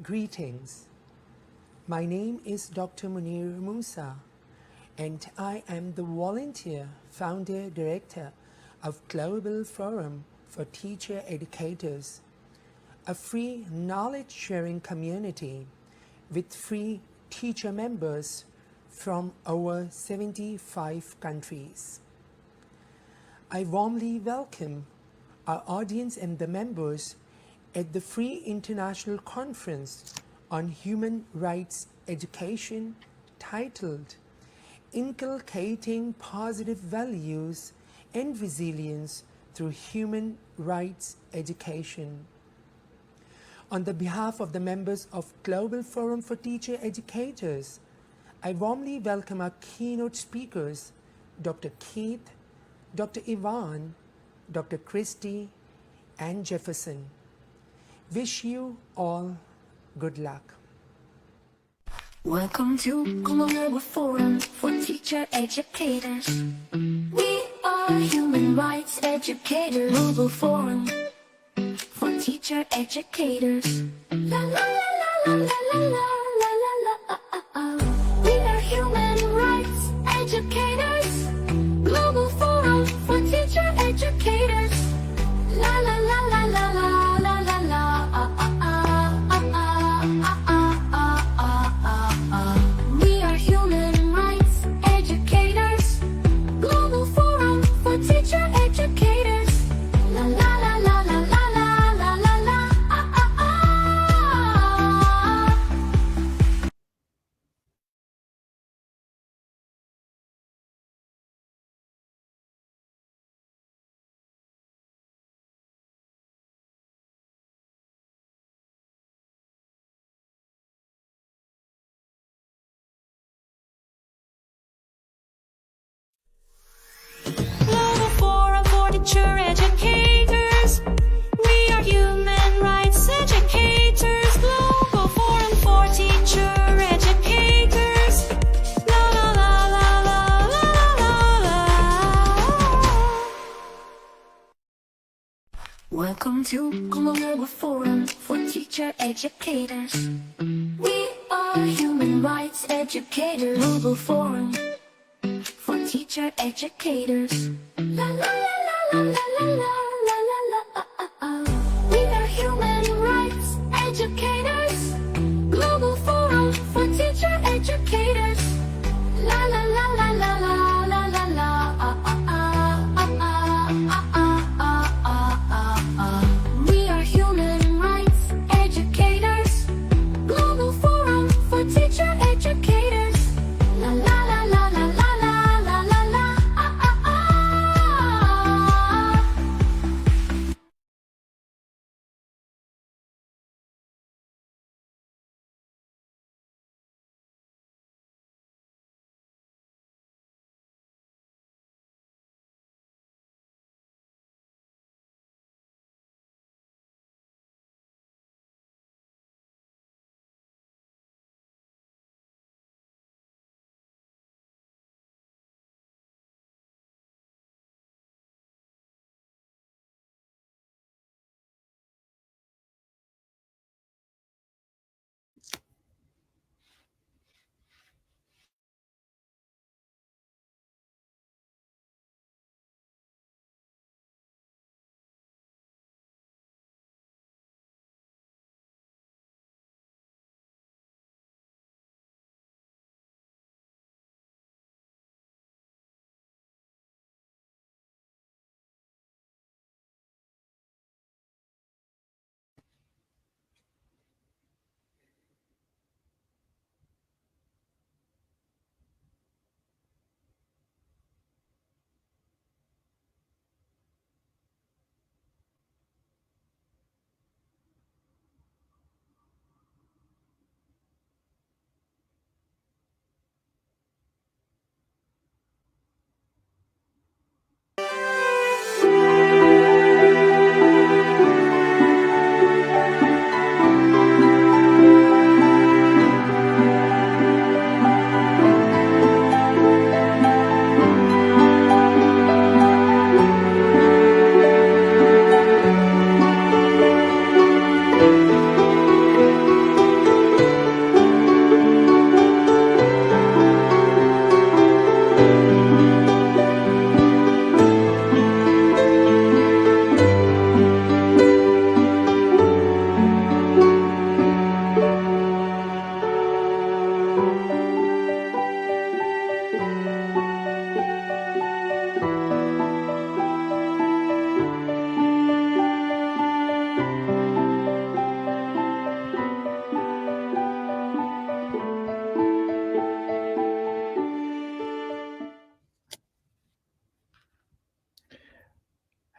Greetings. My name is Dr. Munir Musa, and I am the volunteer founder director of Global Forum for Teacher Educators, a free knowledge sharing community with free teacher members from over 75 countries. I warmly welcome our audience and the members at the Free International Conference on Human Rights Education titled Inculcating Positive Values and Resilience Through Human Rights Education. On the behalf of the members of Global Forum for Teacher Educators, I warmly welcome our keynote speakers, Dr. Keith, Dr. YVONEE, Dr. KRISTI, and Jefferson. Wish you all good luck. Welcome to Global Forum for Teacher Educators. We are human rights educators. Global Forum for Teacher Educators. La la la la la la la la la la. We are human rights educators. Global Forum for Teacher Educators. La la la la la la. Teacher educators, we are human rights educators. Global Forum for Teacher Educators. La la la la la la la la. Welcome to Global Forum for Teacher Educators. We are human rights educators. Global Forum for Teacher Educators. La la la. La la la la la la. We are human rights educators. Global Forum for Teacher Educators. La la la la la la la la la. We are human rights educators. Global Forum for Teacher Educators. La la la la la la la la la la.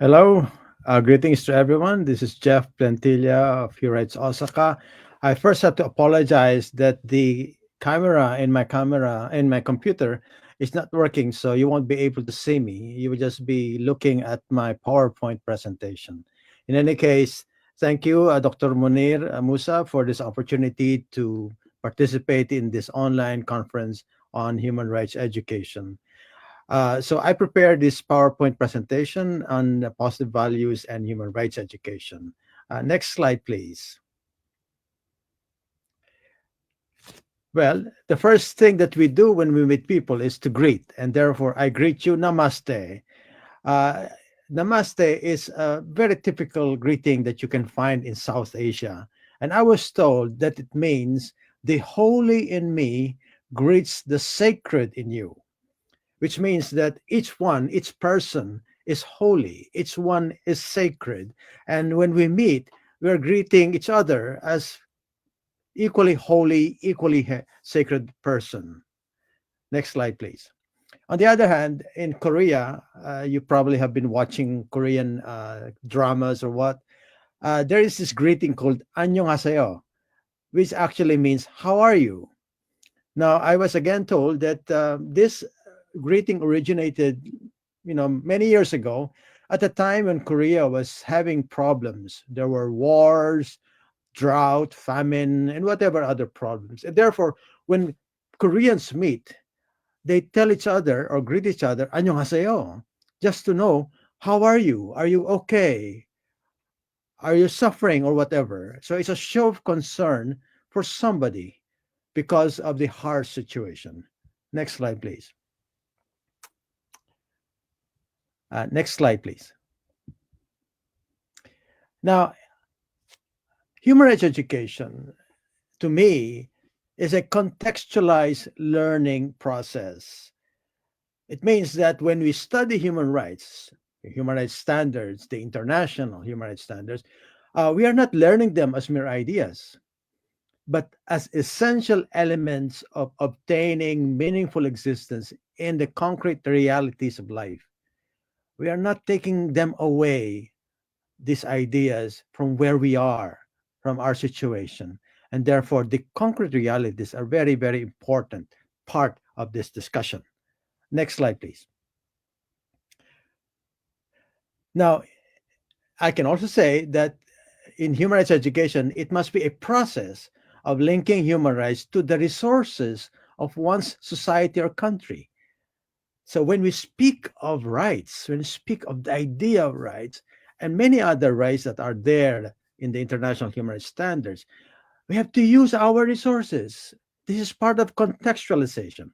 Hello, greetings to everyone. This is Jeff Plantilla of Hurites Osaka. I first have to apologize that the camera in my computer is not working, so you won't be able to see me. You will just be looking at my PowerPoint presentation. In any case, thank you, Dr. Munir Musa, for this opportunity to participate in this online conference on human rights education. So I prepared this PowerPoint presentation on the positive values and human rights education. Next slide, please. Well, the first thing that we do when we meet people is to greet, and therefore I greet you, namaste. Uh, Namaste is a very typical greeting that you can find in South Asia. And I was told that it means the holy in me greets the sacred in you, which means that each person is holy, each one is sacred. And when we meet, we're greeting each other as equally holy, equally sacred person. Next slide, please. On the other hand, in Korea, you probably have been watching Korean dramas or what. There is this greeting called "annyeonghaseyo," which actually means "how are you?" Now, I was again told that this greeting originated, many years ago, at a time when Korea was having problems. There were wars, drought, famine, and whatever other problems. And therefore, when Koreans meet, they tell each other or greet each other, "안녕하세요," just to know, how are you? Are you okay? Are you suffering or whatever? So it's a show of concern for somebody because of the harsh situation. Next slide, please. Next slide, please. Now, human rights education, to me, is a contextualized learning process. It means that when we study human rights standards, the international human rights standards, we are not learning them as mere ideas, but as essential elements of obtaining meaningful existence in the concrete realities of life. We are not taking them away, these ideas, from where we are, from our situation. And therefore, the concrete realities are very, very important part of this discussion. Next slide, please. Now, I can also say that in human rights education, it must be a process of linking human rights to the resources of one's society or country. So when we speak of rights, when we speak of the idea of rights and many other rights that are there in the international human rights standards, we have to use our resources. This is part of contextualization.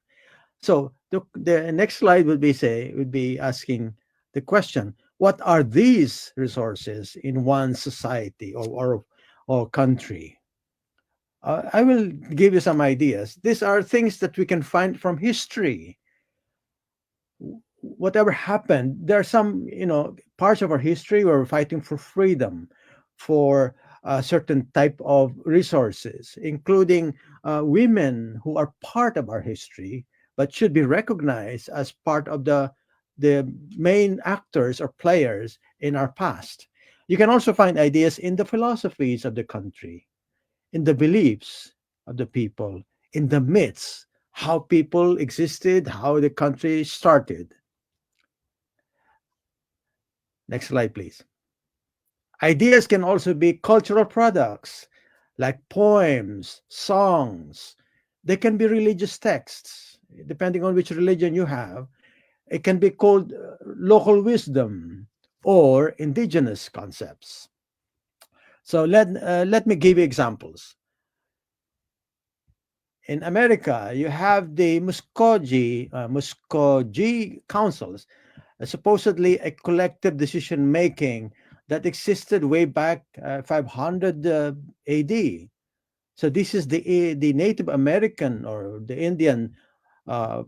So the next slide would be asking the question: what are these resources in one society or country? I will give you some ideas. These are things that we can find from history. Whatever happened, there are some parts of our history where we're fighting for freedom, for a certain type of resources, including women who are part of our history but should be recognized as part of the main actors or players in our past. You can also find ideas in the philosophies of the country, in the beliefs of the people, in the myths, how people existed, how the country started. Next slide, please. Ideas can also be cultural products like poems, songs. They can be religious texts, depending on which religion you have. It can be called local wisdom or indigenous concepts. So let me give you examples. In America, you have the Muskogee councils, supposedly a collective decision making that existed way back 500 AD. So this is the Native American or the Indian uh,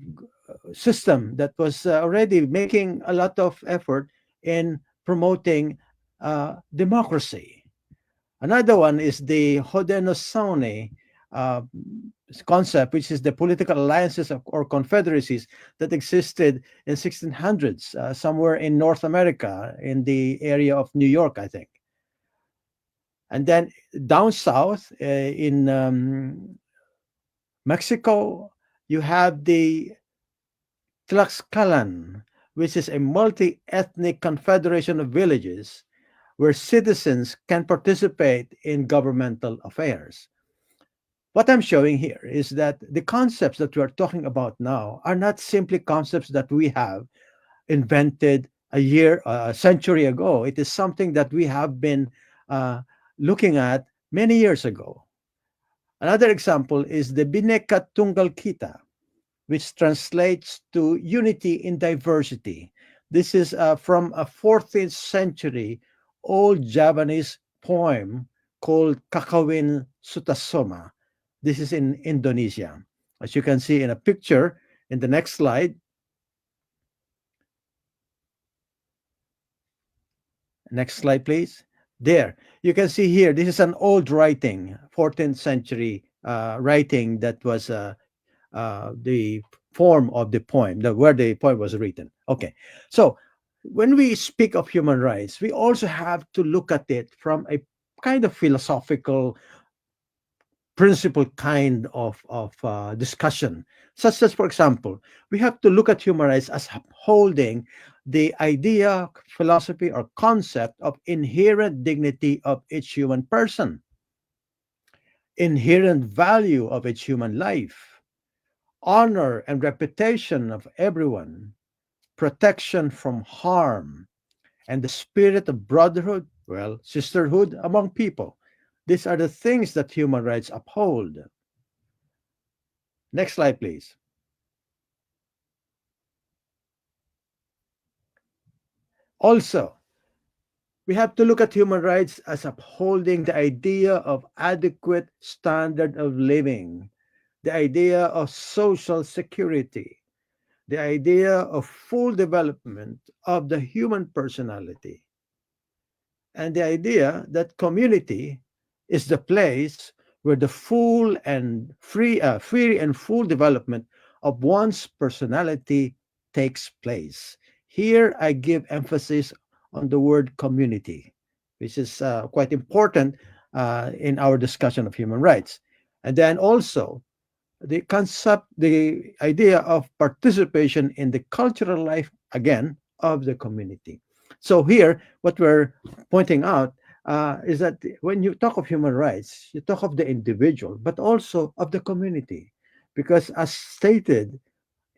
system that was already making a lot of effort in promoting democracy. Another one is the Haudenosaunee uh, concept, which is the political alliances or confederacies that existed in 1600s, somewhere in North America, in the area of New York, I think. And then down south in Mexico, you have the Tlaxcalan, which is a multi ethnic confederation of villages where citizens can participate in governmental affairs. What I'm showing here is that the concepts that we are talking about now are not simply concepts that we have invented a century ago. It is something that we have been uh, looking at many years ago. Another example is the Bineka Tunggal Kita, which translates to unity in diversity. This is from a 14th century old Javanese poem called Kakawin Sutasoma. This is in Indonesia. As you can see in a picture in the next slide. Next slide, please. There, you can see here, this is an old writing, 14th century writing that was the form of the poem, where the poem was written. Okay, so when we speak of human rights, we also have to look at it from a kind of philosophical principle kind of discussion, such as, for example, we have to look at human rights as upholding the idea, philosophy, or concept of inherent dignity of each human person, inherent value of each human life, honor and reputation of everyone, protection from harm, and the spirit of brotherhood, well, sisterhood among people. These are the things that human rights uphold. Next slide, please. Also, we have to look at human rights as upholding the idea of adequate standard of living, the idea of social security, the idea of full development of the human personality, and the idea that community is the place where the full and free and full development of one's personality takes place. Here, I give emphasis on the word community, which is quite important in our discussion of human rights. And then also, the concept, the idea of participation in the cultural life, again, of the community. So here, what we're pointing out is that when you talk of human rights, you talk of the individual, but also of the community. Because as stated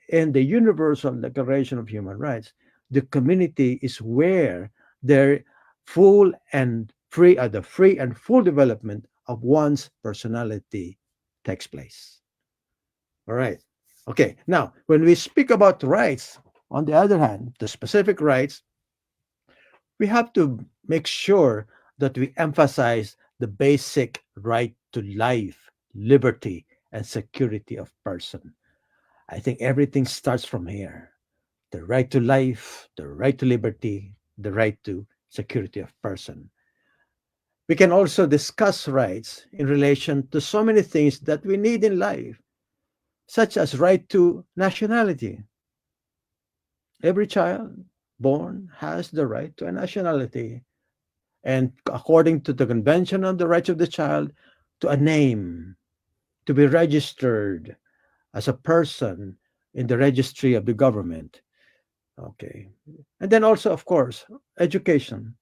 in the Universal Declaration of Human Rights, the community is where their full and free, the free and full development of one's personality takes place. All right. Okay. Now, when we speak about rights, on the other hand, the specific rights, we have to make sure that we emphasize the basic right to life, liberty, and security of person. I think everything starts from here. The right to life, the right to liberty, the right to security of person. We can also discuss rights in relation to so many things that we need in life, such as right to nationality. Every child born has the right to a nationality, and according to the Convention on the Rights of the Child, to a name, to be registered as a person in the registry of the government. Okay. And then also, of course, education.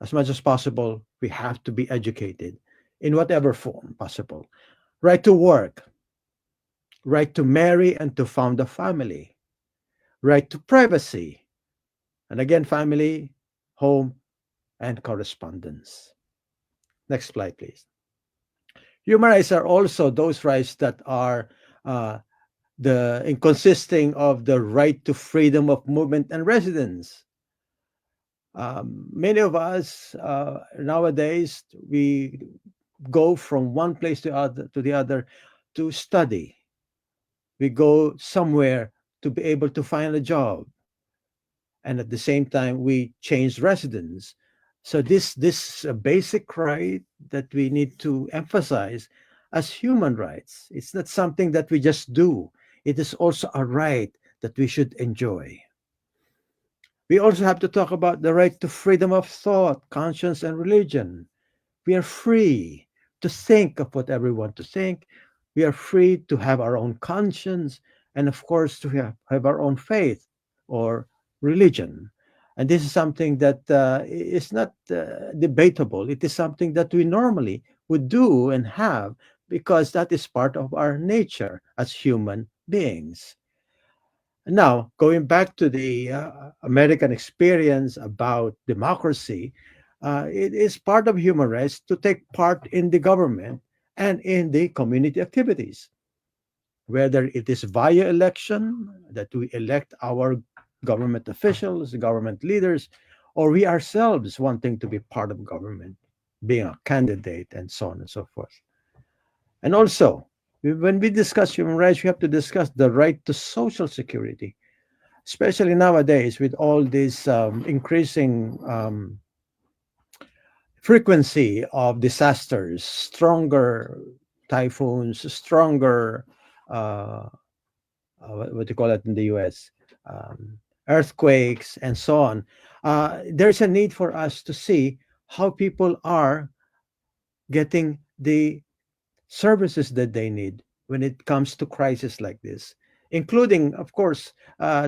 As much as possible, we have to be educated in whatever form possible. Right to work, right to marry and to found a family, right to privacy, and again, family, home, and correspondence. Next slide, please. Human rights are also those rights that are in consisting of the right to freedom of movement and residence. Many of us nowadays, we go from one place to the other to study. We go somewhere to be able to find a job, and at the same time we change residence. So this basic right that we need to emphasize as human rights. It's not something that we just do, it is also a right that we should enjoy. We also have to talk about the right to freedom of thought, conscience, and religion. We are free to think of whatever we want to think. We are free to have our own conscience and, of course, to have our own faith or religion. And this is something that is not debatable. It is something that we normally would do and have because that is part of our nature as human beings. Now, going back to the American experience about democracy, it is part of human rights to take part in the government and in the community activities, whether it is via election that we elect our government officials, government leaders, or we ourselves wanting to be part of government, being a candidate, and so on and so forth. And also, when we discuss human rights, we have to discuss the right to social security, especially nowadays with all this increasing frequency of disasters, stronger typhoons, stronger, uh, what do you call it in the US, earthquakes, and so on. There's a need for us to see how people are getting the services that they need when it comes to crisis like this, including, of course,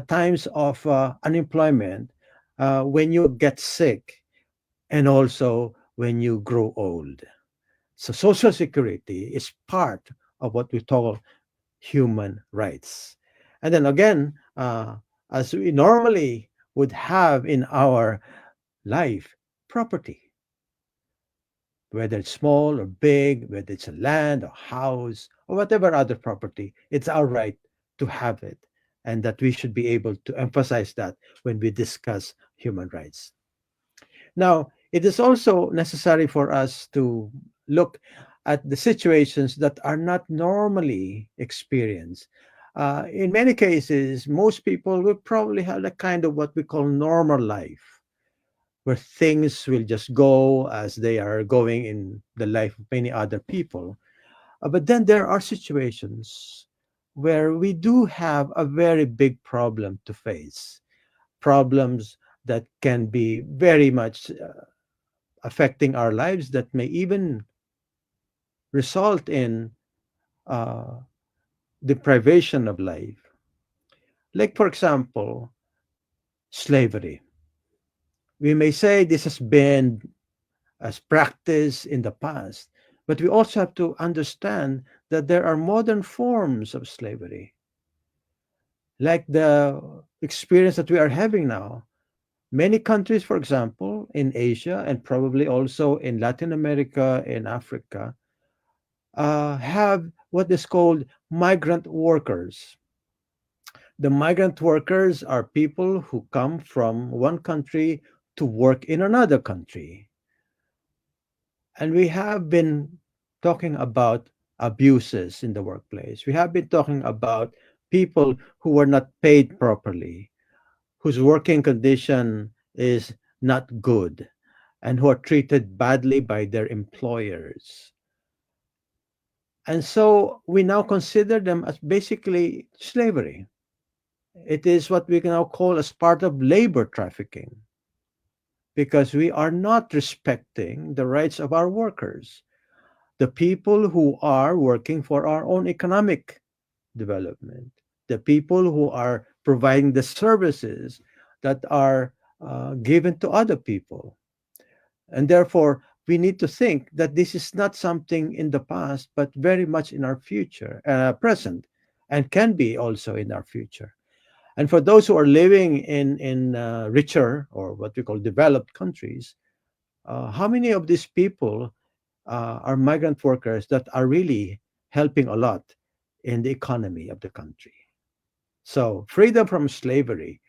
times of unemployment, when you get sick, and also when you grow old. So, Social Security is part of what we call human rights. And then again, as we normally would have in our life, property, whether it's small or big, whether it's a land or house or whatever other property, it's our right to have it. And that we should be able to emphasize that when we discuss human rights. Now, it is also necessary for us to look at the situations that are not normally experienced. In many cases, most people will probably have a kind of what we call normal life, where things will just go as they are going in the life of many other people. But then there are situations where we do have a very big problem to face, problems that can be very much affecting our lives, that may even result in uh, deprivation of life. Like, for example, slavery. We may say this has been as practiced in the past, but we also have to understand that there are modern forms of slavery, like the experience that we are having now. Many countries, for example, in Asia and probably also in Latin America and Africa, have what is called migrant workers. The migrant workers are people who come from one country to work in another country. And we have been talking about abuses in the workplace. We have been talking about people who were not paid properly, whose working condition is not good, and who are treated badly by their employers. And so we now consider them as basically slavery. It is what we can now call as part of labor trafficking, because we are not respecting the rights of our workers, the people who are working for our own economic development, the people who are providing the services that are given to other people. And therefore, we need to think that this is not something in the past, but very much in our future, present, and can be also in our future. And for those who are living in richer or what we call developed countries, how many of these people are migrant workers that are really helping a lot in the economy of the country? So freedom from slavery,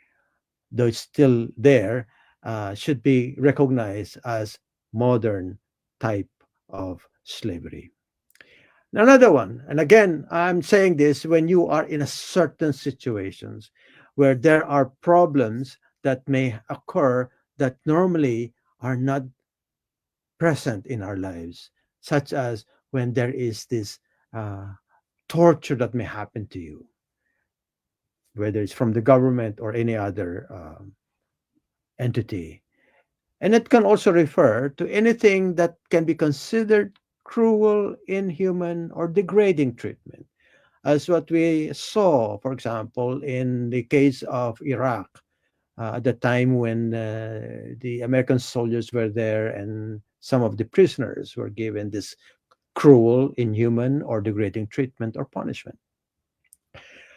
though it's still there, should be recognized as modern type of slavery. Another one, and again, I'm saying this when you are in a certain situations where there are problems that may occur that normally are not present in our lives, such as when there is this uh, torture that may happen to you, whether it's from the government or any other entity. And it can also refer to anything that can be considered cruel, inhuman, or degrading treatment, as what we saw, for example, in the case of Iraq, at the time when the American soldiers were there and some of the prisoners were given this cruel, inhuman, or degrading treatment or punishment.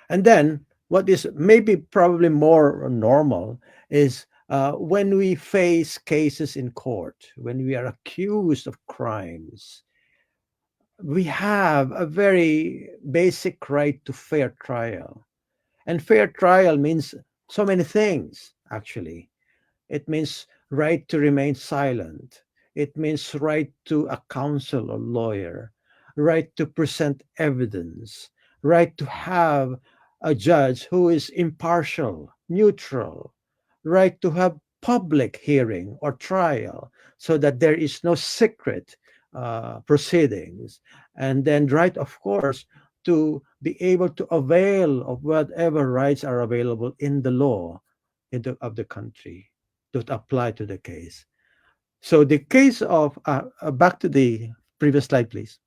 And then, what is maybe probably more normal is when we face cases in court, when we are accused of crimes, we have a very basic right to fair trial. And fair trial means so many things, actually. It means right to remain silent. It means right to a counsel or lawyer, right to present evidence, right to have a judge who is impartial, neutral, right to have public hearing or trial so that there is no secret proceedings, and then right, of course, to be able to avail of whatever rights are available in the law of the country that apply to the case. So the case of back to the previous slide, please.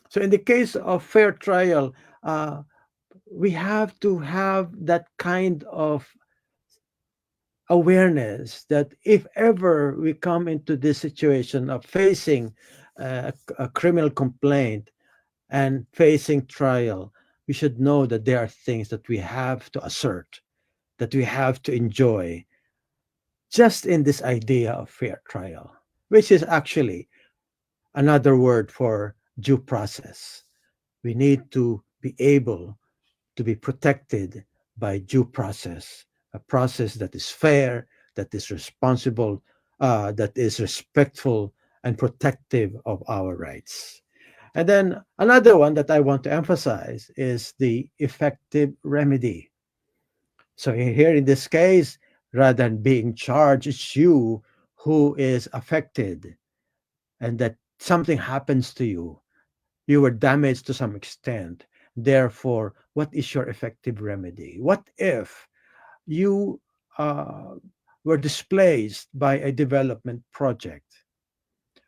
So in the case of fair trial, uh, we have to have that kind of awareness that if ever we come into this situation of facing a criminal complaint and facing trial, we should know that there are things that we have to assert, that we have to enjoy, just in this idea of fair trial, which is actually another word for due process. We need to be able to be protected by due process, a process that is fair, that is responsible, that is respectful and protective of our rights. And then another one that I want to emphasize is the effective remedy. So here in this case, rather than being charged, it's you who is affected, and that something happens to you. You were damaged to some extent. Therefore, what is your effective remedy? What if you uh, were displaced by a development project?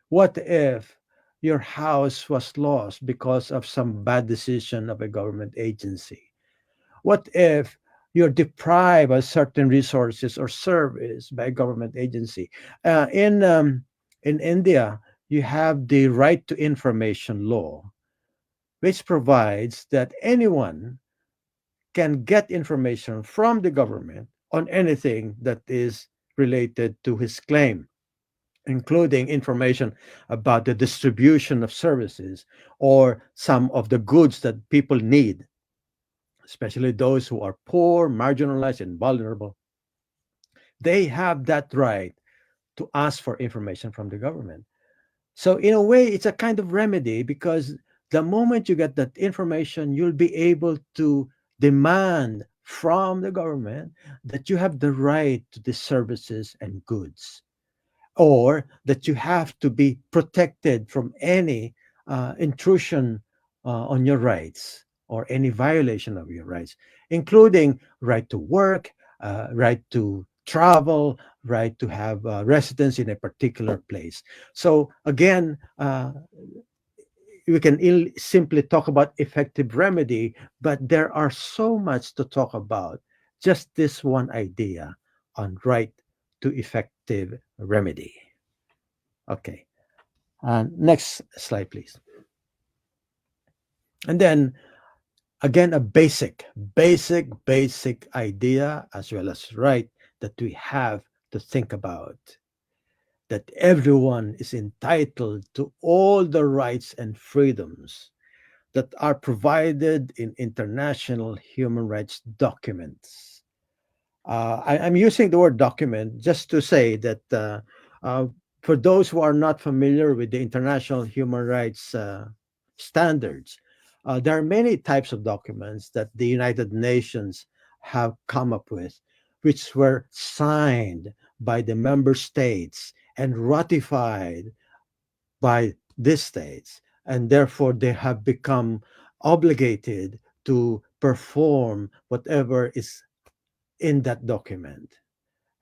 What if your house was lost because of some bad decision of a government agency? What if you're deprived of certain resources or service by a government agency? In India, you have the right to information law, which provides that anyone can get information from the government on anything that is related to his claim, including information about the distribution of services or some of the goods that people need, especially those who are poor, marginalized, and vulnerable. They have that right to ask for information from the government. So, in a way, it's a kind of remedy because the moment you get that information, you'll be able to demand from the government that you have the right to the services and goods, or that you have to be protected from any intrusion on your rights or any violation of your rights, including right to work, right to travel, right to have residence in a particular place. So again, we can simply talk about effective remedy, but there are so much to talk about. Just this one idea on right to effective remedy. Okay. Next slide, please. And then again, a basic idea as well as right that we have to think about, that everyone is entitled to all the rights and freedoms that are provided in international human rights documents. I'm using the word document just to say that uh, for those who are not familiar with the international human rights standards, there are many types of documents that the United Nations have come up with, which were signed by the member states and ratified by these states, and therefore they have become obligated to perform whatever is in that document.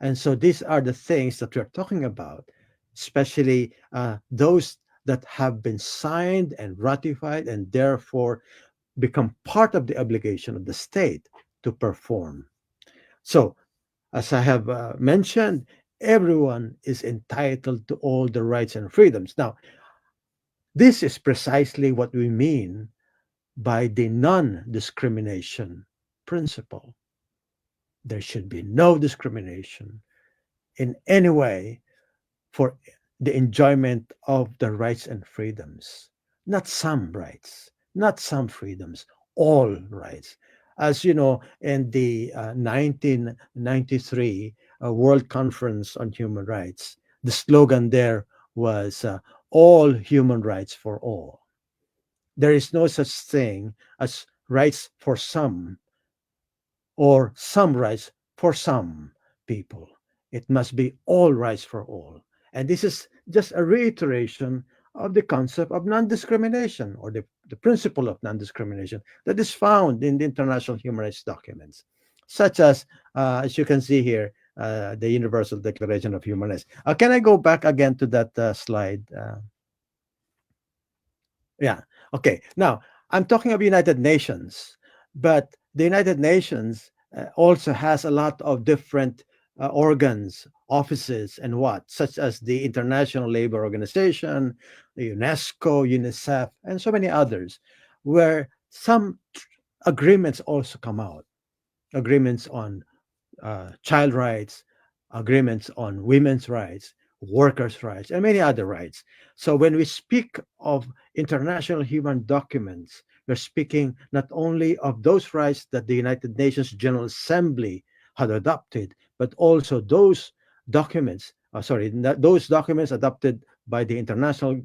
And so these are the things that we're talking about, especially those that have been signed and ratified and therefore become part of the obligation of the state to perform. So, as I have mentioned, everyone is entitled to all the rights and freedoms. Now, this is precisely what we mean by the non discrimination principle. There should be no discrimination in any way for the enjoyment of the rights and freedoms. Not some rights, not some freedoms, all rights. As you know, in the 1993 World Conference on Human Rights, the slogan there was all human rights for all. There is no such thing as rights for some or some rights for some people. It must be all rights for all. And this is just a reiteration of the concept of non discrimination, or the principle of non discrimination that is found in the international human rights documents, such as you can see here, the Universal Declaration of Human Rights. Can I go back again to that slide? Yeah. Okay. Now, I'm talking of United Nations, but the United Nations also has a lot of different organs, offices, and what, such as the International Labor Organization, the UNESCO, UNICEF, and so many others, where some agreements also come out. Agreements on child rights, agreements on women's rights, workers' rights, and many other rights. So when we speak of international human documents, we're speaking not only of those rights that the United Nations General Assembly had adopted, but also those documents, those documents adopted by the International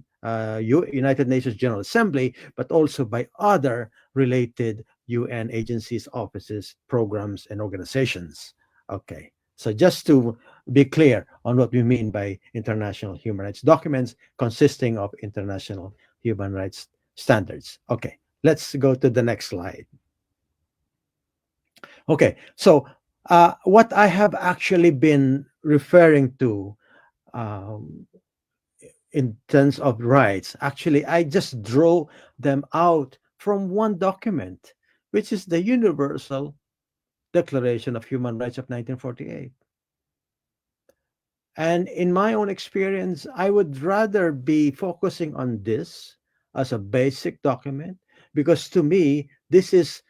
United Nations General Assembly, but also by other related UN agencies, offices, programs, and organizations. Okay, so just to be clear on what we mean by international human rights documents consisting of international human rights standards. Okay, let's go to the next slide. Okay, so what I have actually been referring to um, in terms of rights, actually, I just draw them out from one document, which is the Universal Declaration of Human Rights of 1948. And in my own experience, I would rather be focusing on this as a basic document, because to me, this is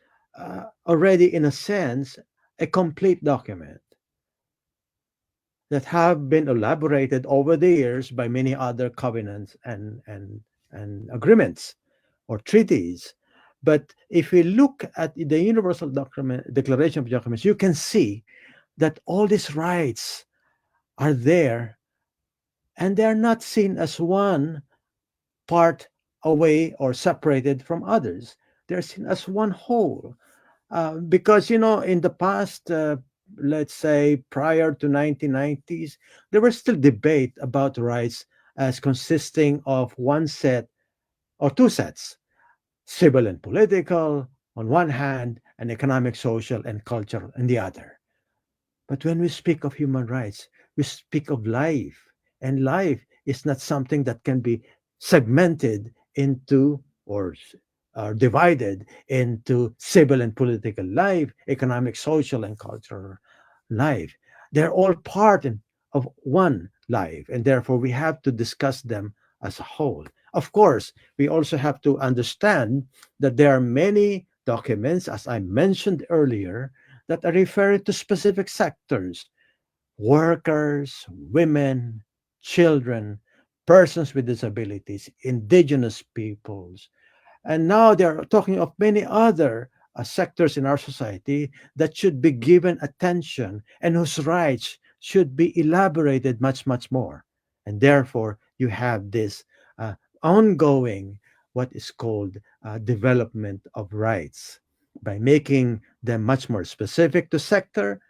already, in a sense, a complete document that have been elaborated over the years by many other covenants and agreements or treaties. But if we look at the Universal Declaration of Documents, you can see that all these rights are there, and they're not seen as one part away or separated from others. They're seen as one whole. Because, you know, in the past, let's say prior to 1990s, there was still debate about rights as consisting of one set or two sets, civil and political on one hand, and economic, social, and cultural on the other. But when we speak of human rights, we speak of life. And life is not something that can be segmented into or divided into civil and political life, economic, social, and cultural life. They're all of one life, and therefore we have to discuss them as a whole. Of course, we also have to understand that there are many documents, as I mentioned earlier, that are referring to specific sectors: workers, women, children, persons with disabilities, indigenous peoples. And now they're talking of many other sectors in our society that should be given attention and whose rights should be elaborated much, much more. And therefore, you have this ongoing, what is called development of rights, by making them much more specific to sector,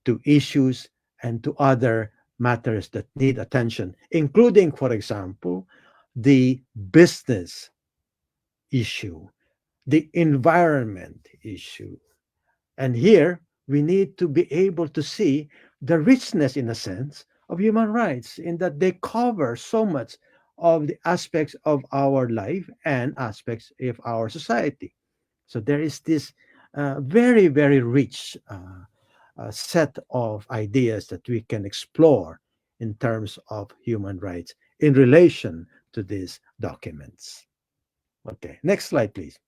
to issues, and to other matters that need attention, including, for example, the business issue, the environment issue. And here we need to be able to see the richness, in a sense, of human rights, in that they cover so much of the aspects of our life and aspects of our society. So there is this very, very rich set of ideas that we can explore in terms of human rights in relation to these documents. Okay, next slide, please.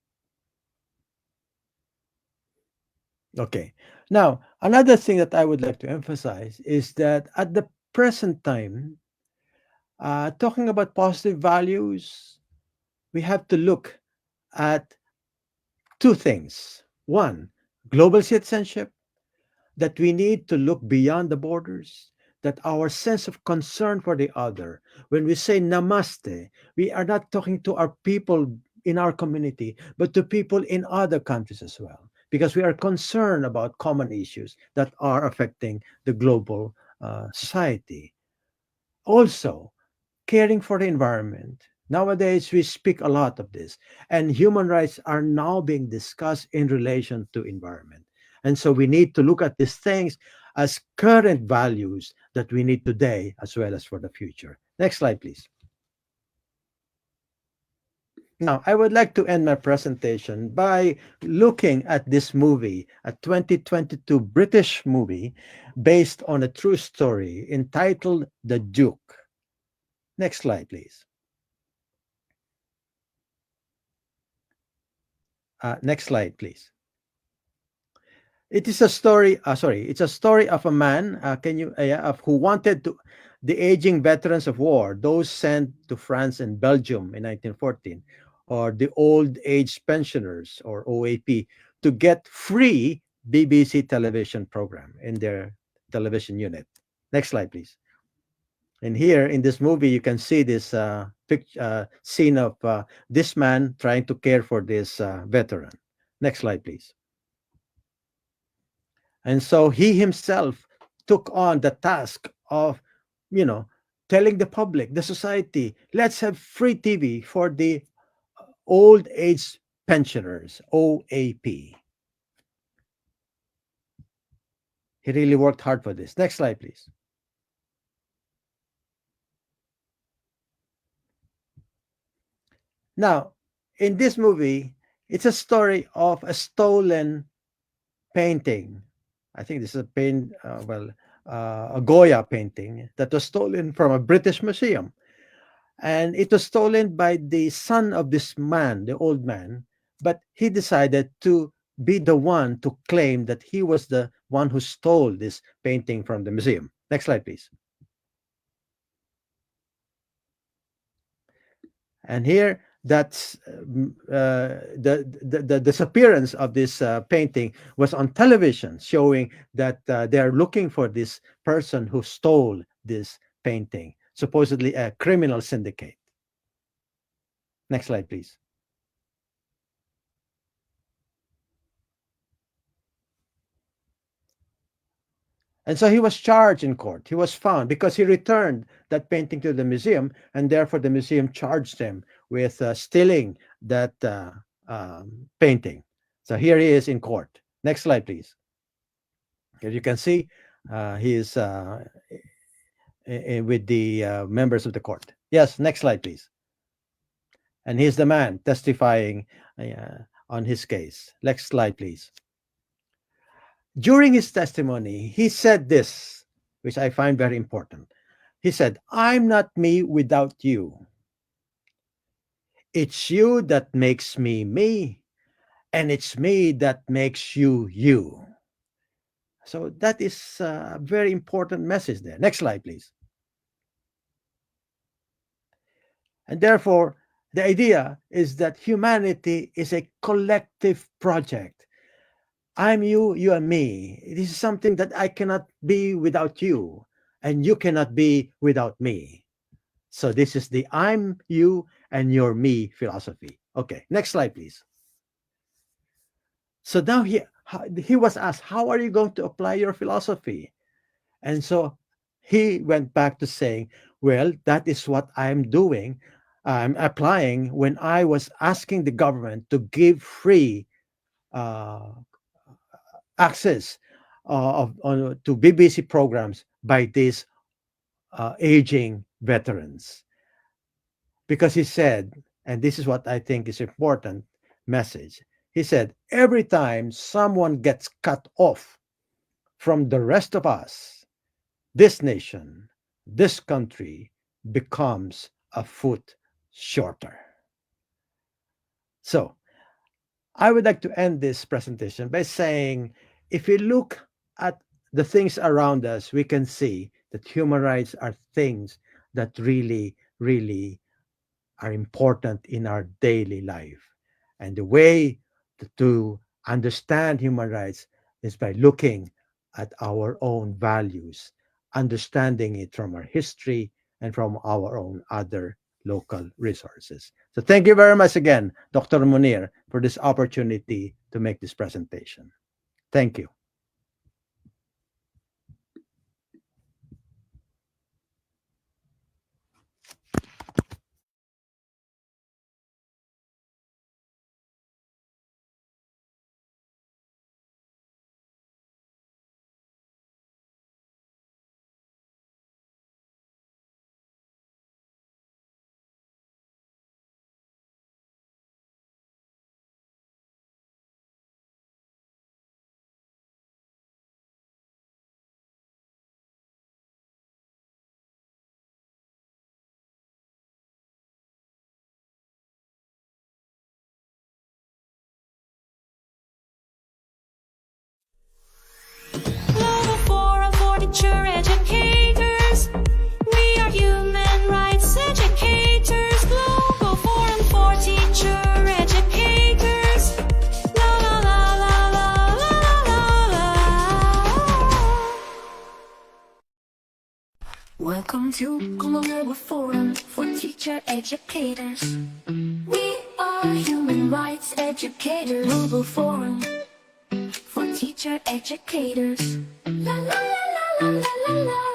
Okay. Now, another thing that I would like to emphasize is that at the present time, talking about positive values, we have to look at two things. One, global citizenship, that we need to look beyond the borders, that our sense of concern for the other, when we say namaste, we are not talking to our people in our community, but to people in other countries as well, because we are concerned about common issues that are affecting the global society. Also, caring for the environment. Nowadays, we speak a lot of this, and human rights are now being discussed in relation to environment. And so we need to look at these things as current values that we need today as well as for the future. Next slide, please. Now, I would like to end my presentation by looking at this movie, a 2022 British movie based on a true story entitled The Duke. Next slide, please. Next slide, please. It is a story. It's a story of a man. Can you of who wanted to the aging veterans of war, those sent to France and Belgium in 1914, or the old age pensioners or OAP, to get free BBC television program in their television unit. Next slide, please. And here in this movie, you can see this scene of this man trying to care for this veteran. Next slide, please. And so he himself took on the task of, telling the public, the society, let's have free TV for the old age pensioners, OAP. He really worked hard for this. Next slide, please. Now, in this movie, it's a story of a stolen painting. I think this is a Goya painting that was stolen from a British museum. And it was stolen by the son of this man, the old man, but he decided to be the one to claim that he was the one who stole this painting from the museum. Next slide, please. And here, that's the disappearance of this painting was on television, showing that they are looking for this person who stole this painting, supposedly a criminal syndicate. Next slide, please. And so he was charged in court. He was found because he returned that painting to the museum, and therefore the museum charged him with stealing that painting. So here he is in court. Next slide, please. Here you can see he is with the members of the court. Yes, next slide, please. And he's the man testifying on his case. Next slide, please. During his testimony, he said this, which I find very important. He said, "I'm not me without you. It's you that makes me me, and it's me that makes you you." So that is a very important message there. Next slide, please. And therefore, the idea is that humanity is a collective project. I'm you, you are me. This is something that I cannot be without you, and you cannot be without me. So this is the I'm you and you're me philosophy. Okay, next slide, please. So now he was asked, how are you going to apply your philosophy? And so he went back to saying, well, that is what I'm doing. I'm applying when I was asking the government to give free uh, access to BBC programs by these aging veterans. Because he said, and this is what I think is important message, he said, every time someone gets cut off from the rest of us, this nation, this country becomes a foot shorter. So I would like to end this presentation by saying, if we look at the things around us, we can see that human rights are things that really, really are important in our daily life. And the way to understand human rights is by looking at our own values, understanding it from our history and from our own other local resources. So thank you very much again, Dr. Munir, for this opportunity to make this presentation. Thank you. Global Forum for Teacher Educators. We are human rights educators. Global Forum for Teacher Educators. La la la la la la la la. Welcome to Global Forum for Teacher Educators. We are human rights educators. Global Forum for Teacher Educators. La la la la la la la.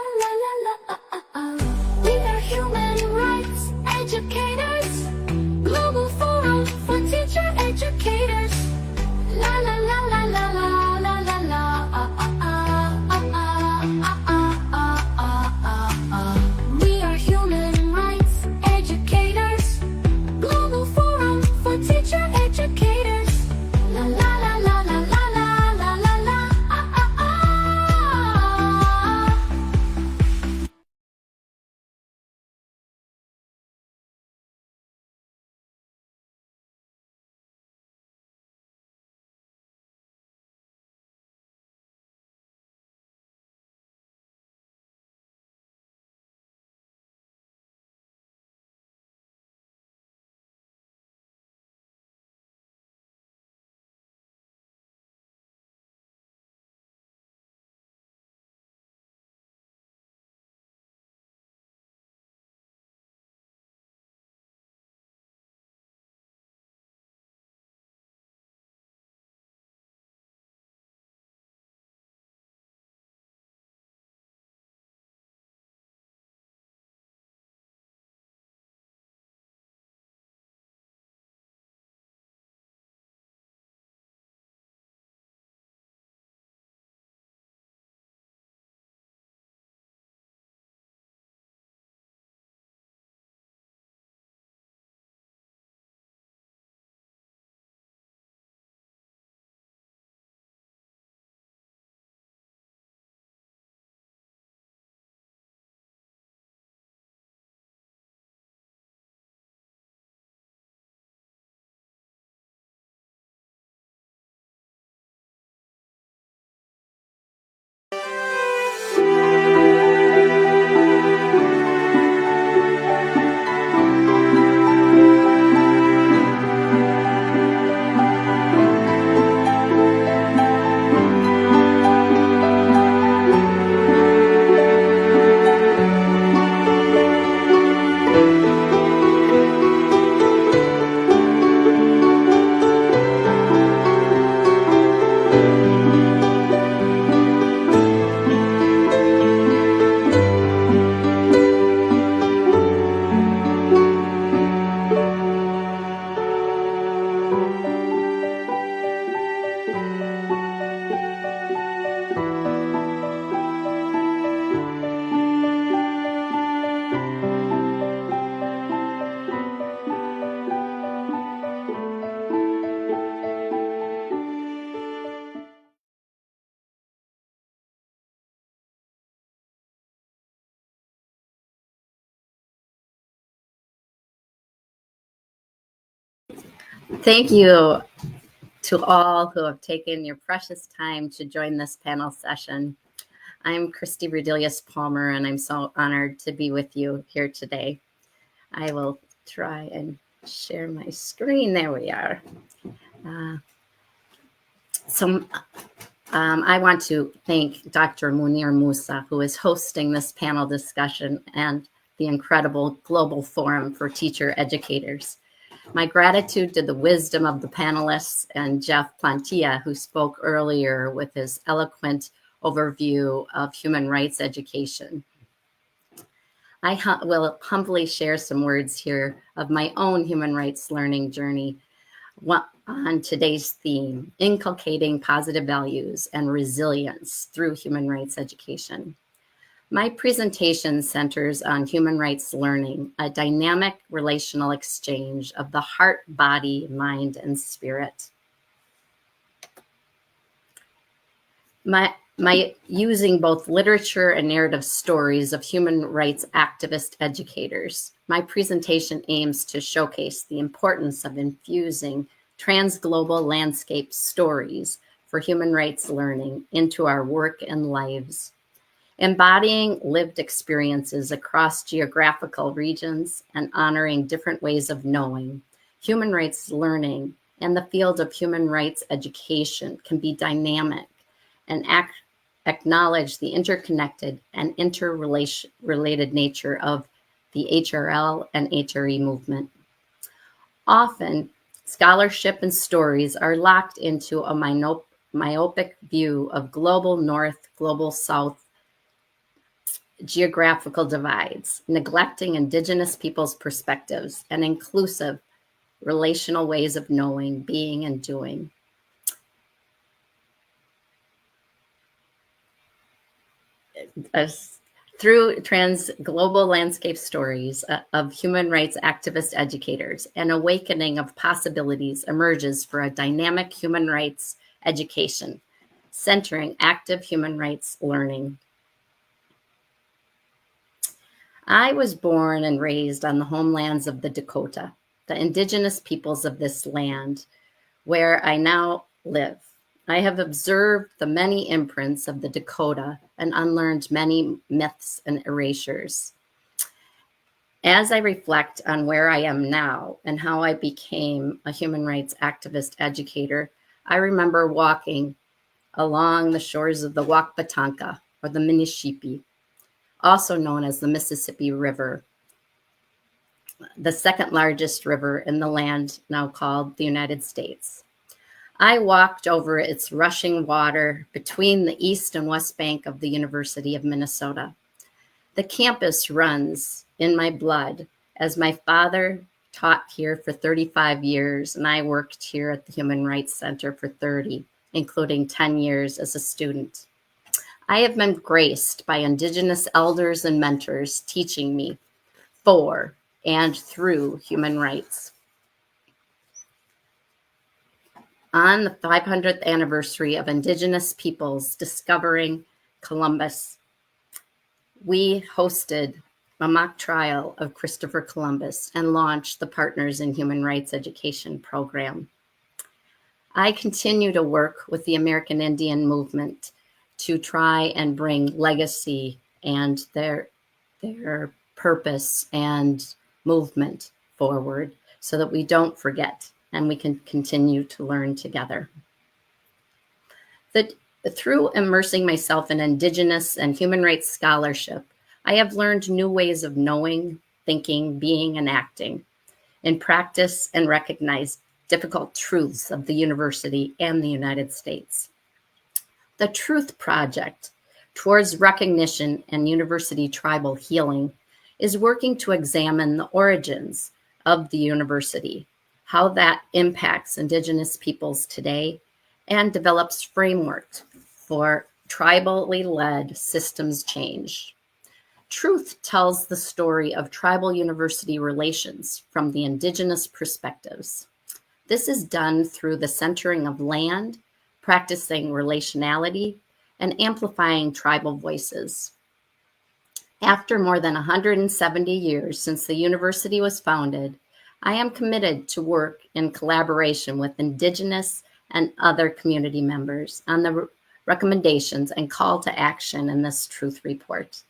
Thank you to all who have taken your precious time to join this panel session. I'm KRISTI RUDELIUS-PALMER, and I'm so honored to be with you here today. I will try and share my screen. There we are. I want to thank Dr. Munir Musa, who is hosting this panel discussion, and the incredible Global Forum for Teacher Educators. My gratitude to the wisdom of the panelists and Jeff Plantilla, who spoke earlier with his eloquent overview of human rights education. I will humbly share some words here of my own human rights learning journey on today's theme, inculcating positive values and resilience through human rights education. My presentation centers on human rights learning, a dynamic relational exchange of the heart, body, mind, and spirit. My using both literature and narrative stories of human rights activist educators, my presentation aims to showcase the importance of infusing transglobal landscape stories for human rights learning into our work and lives. Embodying lived experiences across geographical regions and honoring different ways of knowing, human rights learning and the field of human rights education can be dynamic and acknowledge the interconnected and interrelated nature of the HRL and HRE movement. Often, scholarship and stories are locked into a myopic view of global north, global south geographical divides, neglecting indigenous peoples' perspectives and inclusive relational ways of knowing, being, and doing. Through global landscape stories of human rights activist educators, an awakening of possibilities emerges for a dynamic human rights education, centering active human rights learning. I was born and raised on the homelands of the Dakota, the indigenous peoples of this land, where I now live. I have observed the many imprints of the Dakota and unlearned many myths and erasures. As I reflect on where I am now and how I became a human rights activist educator, I remember walking along the shores of the Wakpatanka, or the Minishipi, also known as the Mississippi River, the second largest river in the land now called the United States. I walked over its rushing water between the east and west bank of the University of Minnesota. The campus runs in my blood, as my father taught here for 35 years and I worked here at the Human Rights Center for 30, including 10 years as a student. I have been graced by Indigenous elders and mentors teaching me for and through human rights. On the 500th anniversary of Indigenous peoples discovering Columbus, we hosted a mock trial of Christopher Columbus and launched the Partners in Human Rights Education program. I continue to work with the American Indian movement to try and bring legacy and their purpose and movement forward so that we don't forget and we can continue to learn together. Through immersing myself in Indigenous and human rights scholarship, I have learned new ways of knowing, thinking, being, and acting in practice and recognized difficult truths of the university and the United States. The Truth Project towards recognition and university tribal healing is working to examine the origins of the university, how that impacts Indigenous peoples today, and develops frameworks for tribally led systems change. Truth tells the story of tribal university relations from the Indigenous perspectives. This is done through the centering of land, practicing relationality, and amplifying tribal voices. After more than 170 years since the university was founded, I am committed to work in collaboration with Indigenous and other community members on the recommendations and call to action in this truth report,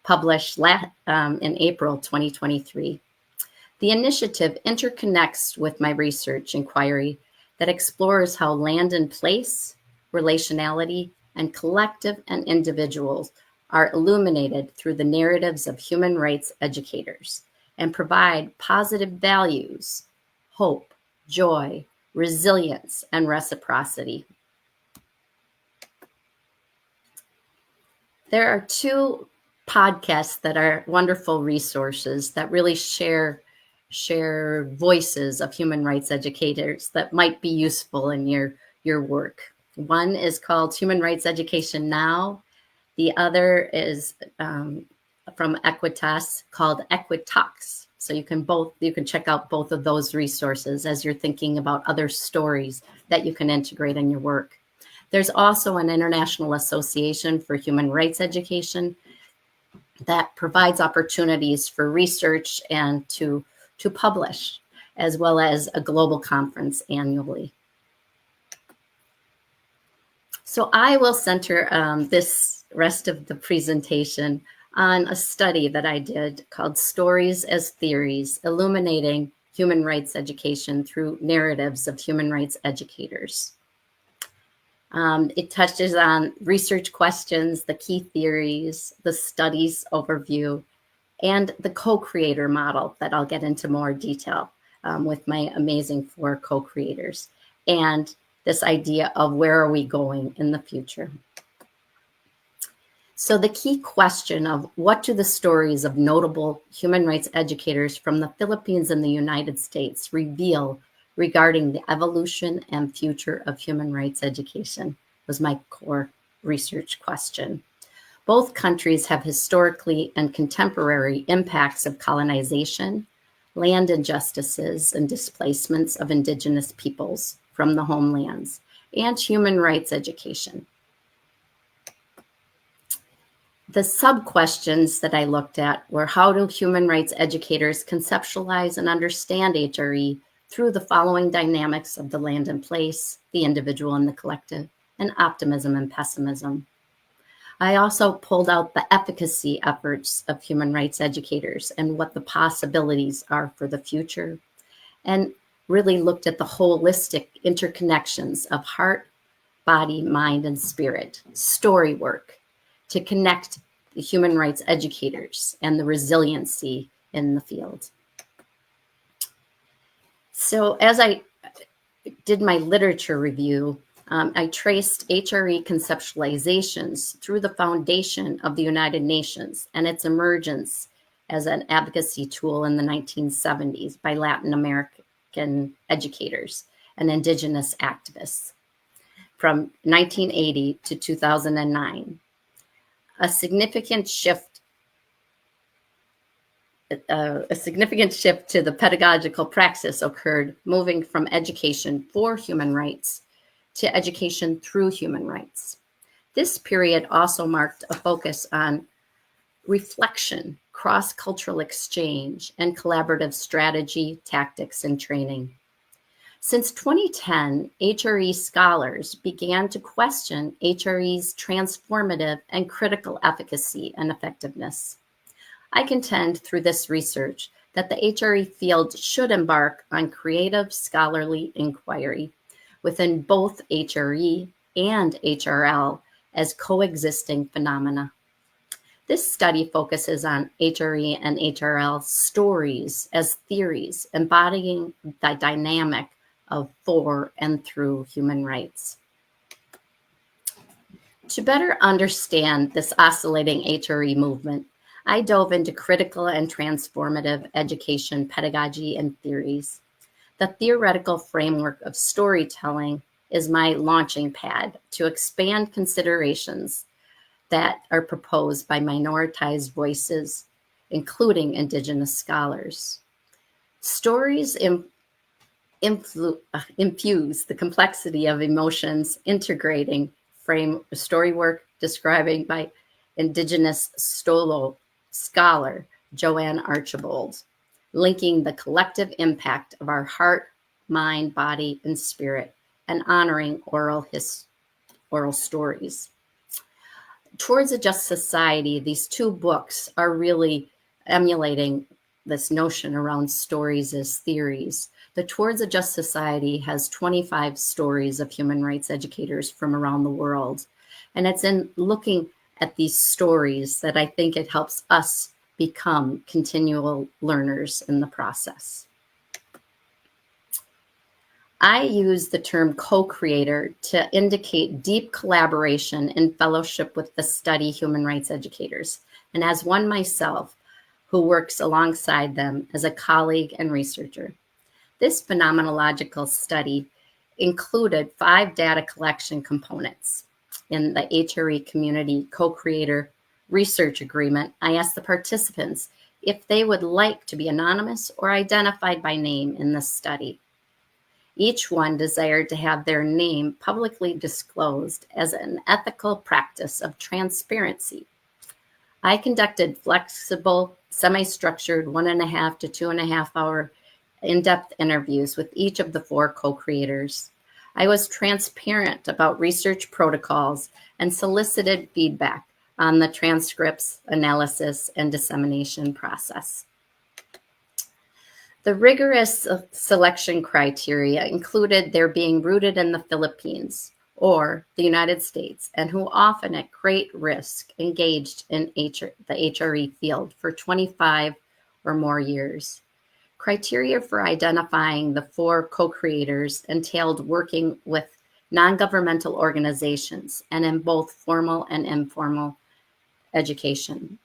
published in April 2023. The initiative interconnects with my research inquiry that explores how land and place, relationality, and collective and individuals are illuminated through the narratives of human rights educators and provide positive values, hope, joy, resilience, and reciprocity. There are two podcasts that are wonderful resources that really share voices of human rights educators that might be useful in your work. One is called Human Rights Education Now. The other is from Equitas called Equitalks. So you can check out both of those resources as you're thinking about other stories that you can integrate in your work. There's also an International Association for Human Rights Education that provides opportunities for research and to publish, as well as a global conference annually. So I will center this rest of the presentation on a study that I did called Stories as Theories, Illuminating Human Rights Education Through Narratives of Human Rights Educators. It touches on research questions, the key theories, the studies overview, and the co-creator model that I'll get into more detail with my amazing 4 co-creators, and this idea of where are we going in the future. So the key question of what do the stories of notable human rights educators from the Philippines and the United States reveal regarding the evolution and future of human rights education was my core research question. Both countries have historically and contemporary impacts of colonization, land injustices, and displacements of indigenous peoples from the homelands, and human rights education. The sub-questions that I looked at were how do human rights educators conceptualize and understand HRE through the following dynamics of the land and place, the individual and the collective, and optimism and pessimism. I also pulled out the efficacy efforts of human rights educators and what the possibilities are for the future, and really looked at the holistic interconnections of heart, body, mind, and spirit, story work, to connect the human rights educators and the resiliency in the field. So as I did my literature review, I traced HRE conceptualizations through the foundation of the United Nations and its emergence as an advocacy tool in the 1970s by Latin American educators and indigenous activists from 1980 to 2009. A significant shift to the pedagogical praxis occurred, moving from education for human rights to education through human rights. This period also marked a focus on reflection, cross-cultural exchange, and collaborative strategy, tactics, and training. Since 2010, HRE scholars began to question HRE's transformative and critical efficacy and effectiveness. I contend through this research that the HRE field should embark on creative scholarly inquiry within both HRE and HRL as coexisting phenomena. This study focuses on HRE and HRL stories as theories, embodying the dynamic of for and through human rights. To better understand this oscillating HRE movement, I dove into critical and transformative education pedagogy and theories. The theoretical framework of storytelling is my launching pad to expand considerations that are proposed by minoritized voices, including Indigenous scholars. Stories infuse the complexity of emotions, integrating story work describing by Indigenous Stolo scholar Joanne Archibald. linking the collective impact of our heart, mind, body, and spirit, and honoring oral stories. Towards a Just Society, these two books are really emulating this notion around stories as theories. The Towards a Just Society has 25 stories of human rights educators from around the world. And it's in looking at these stories that I think it helps us become continual learners in the process. I use the term co-creator to indicate deep collaboration and fellowship with the study human rights educators, and as one myself who works alongside them as a colleague and researcher. This phenomenological study included 5 data collection components. In the HRE Community Co-Creator Research Agreement, I asked the participants if they would like to be anonymous or identified by name in this study. Each one desired to have their name publicly disclosed as an ethical practice of transparency. I conducted flexible, semi-structured 1.5 to 2.5 hour in-depth interviews with each of the 4 co-creators. I was transparent about research protocols and solicited feedback on the transcripts, analysis, and dissemination process. The rigorous selection criteria included their being rooted in the Philippines or the United States, and who often at great risk engaged in the HRE field for 25 or more years. Criteria for identifying the 4 co-creators entailed working with non-governmental organizations and in both formal and informal education.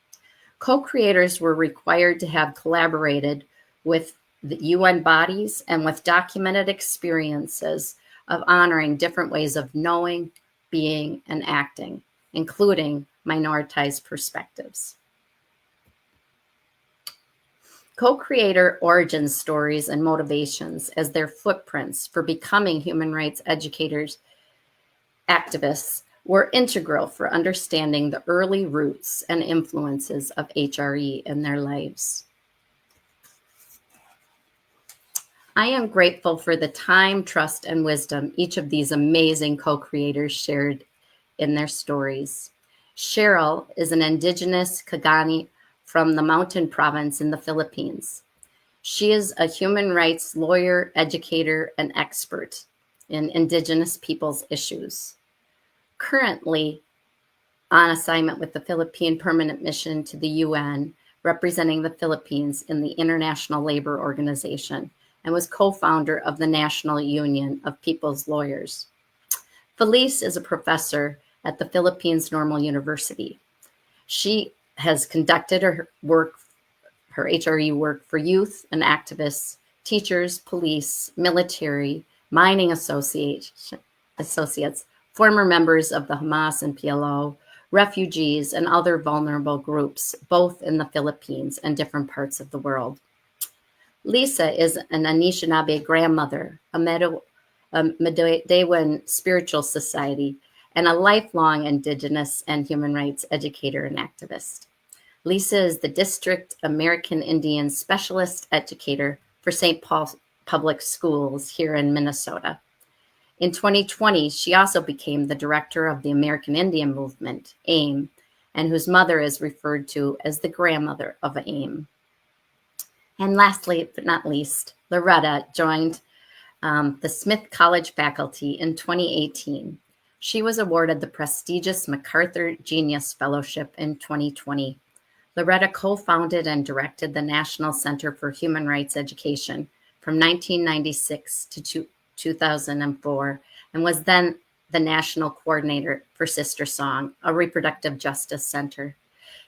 Co-creators were required to have collaborated with the UN bodies and with documented experiences of honoring different ways of knowing, being, and acting, including minoritized perspectives. Co-creator origin stories and motivations as their footprints for becoming human rights educators, activists, were integral for understanding the early roots and influences of HRE in their lives. I am grateful for the time, trust, and wisdom each of these amazing co-creators shared in their stories. Cheryl is an indigenous Kagani from the Mountain Province in the Philippines. She is a human rights lawyer, educator, and expert in indigenous peoples' issues. Currently on assignment with the Philippine Permanent Mission to the UN, representing the Philippines in the International Labor Organization, and was co-founder of the National Union of People's Lawyers. Felice is a professor at the Philippines Normal University. She has conducted her HRE work for youth and activists, teachers, police, military, mining associates, former members of the Hamas and PLO, refugees, and other vulnerable groups, both in the Philippines and different parts of the world. Lisa is an Anishinaabe grandmother, a Medewan Spiritual Society, and a lifelong Indigenous and human rights educator and activist. Lisa is the District American Indian Specialist Educator for St. Paul Public Schools here in Minnesota. In 2020, she also became the director of the American Indian Movement, AIM, and whose mother is referred to as the grandmother of AIM. And lastly, but not least, Loretta joined the Smith College faculty in 2018. She was awarded the prestigious MacArthur Genius Fellowship in 2020. Loretta co-founded and directed the National Center for Human Rights Education from 1996 to 2004, and was then the national coordinator for Sister Song, a reproductive justice center.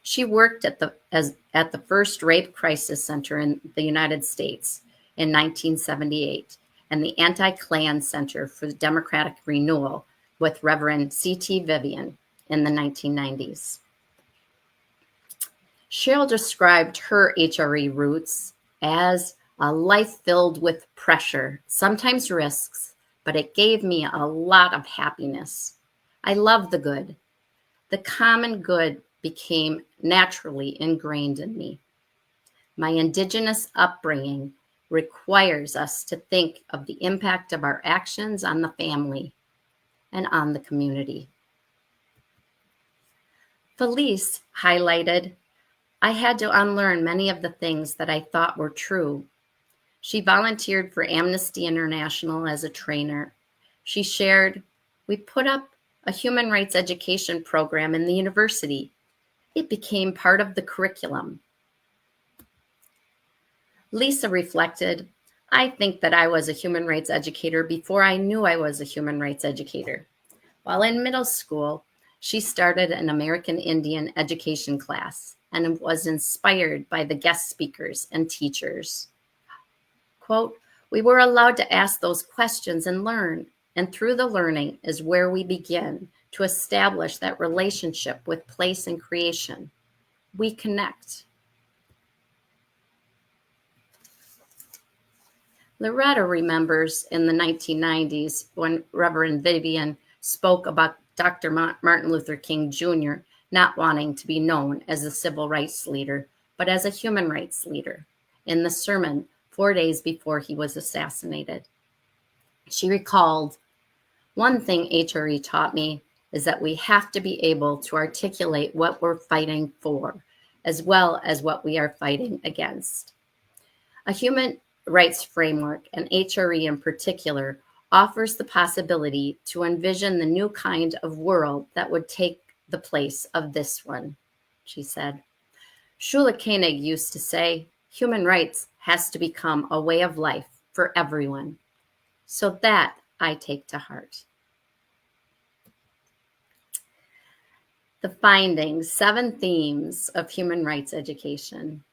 She worked at the first rape crisis center in the United States in 1978 and the Anti-Klan Center for Democratic Renewal with Reverend C.T. Vivian in the 1990s. Cheryl described her HRE roots as a life filled with pressure, sometimes risks, but it gave me a lot of happiness. I love the good. The common good became naturally ingrained in me. My Indigenous upbringing requires us to think of the impact of our actions on the family and on the community. Felice highlighted, I had to unlearn many of the things that I thought were true. She volunteered for Amnesty International as a trainer. She shared, we put up a human rights education program in the university. It became part of the curriculum. Lisa reflected, I think that I was a human rights educator before I knew I was a human rights educator. While in middle school, she started an American Indian education class and was inspired by the guest speakers and teachers. Quote, we were allowed to ask those questions and learn, and through the learning is where we begin to establish that relationship with place and creation. We connect. Loretta remembers in the 1990s when Reverend Vivian spoke about Dr. Martin Luther King Jr. not wanting to be known as a civil rights leader, but as a human rights leader in the sermon 4 days before he was assassinated. She recalled, one thing HRE taught me is that we have to be able to articulate what we're fighting for, as well as what we are fighting against. A human rights framework, and HRE in particular, offers the possibility to envision the new kind of world that would take the place of this one, she said. Shula Koenig used to say, human rights has to become a way of life for everyone. So that I take to heart. The findings, 7 themes of human rights education.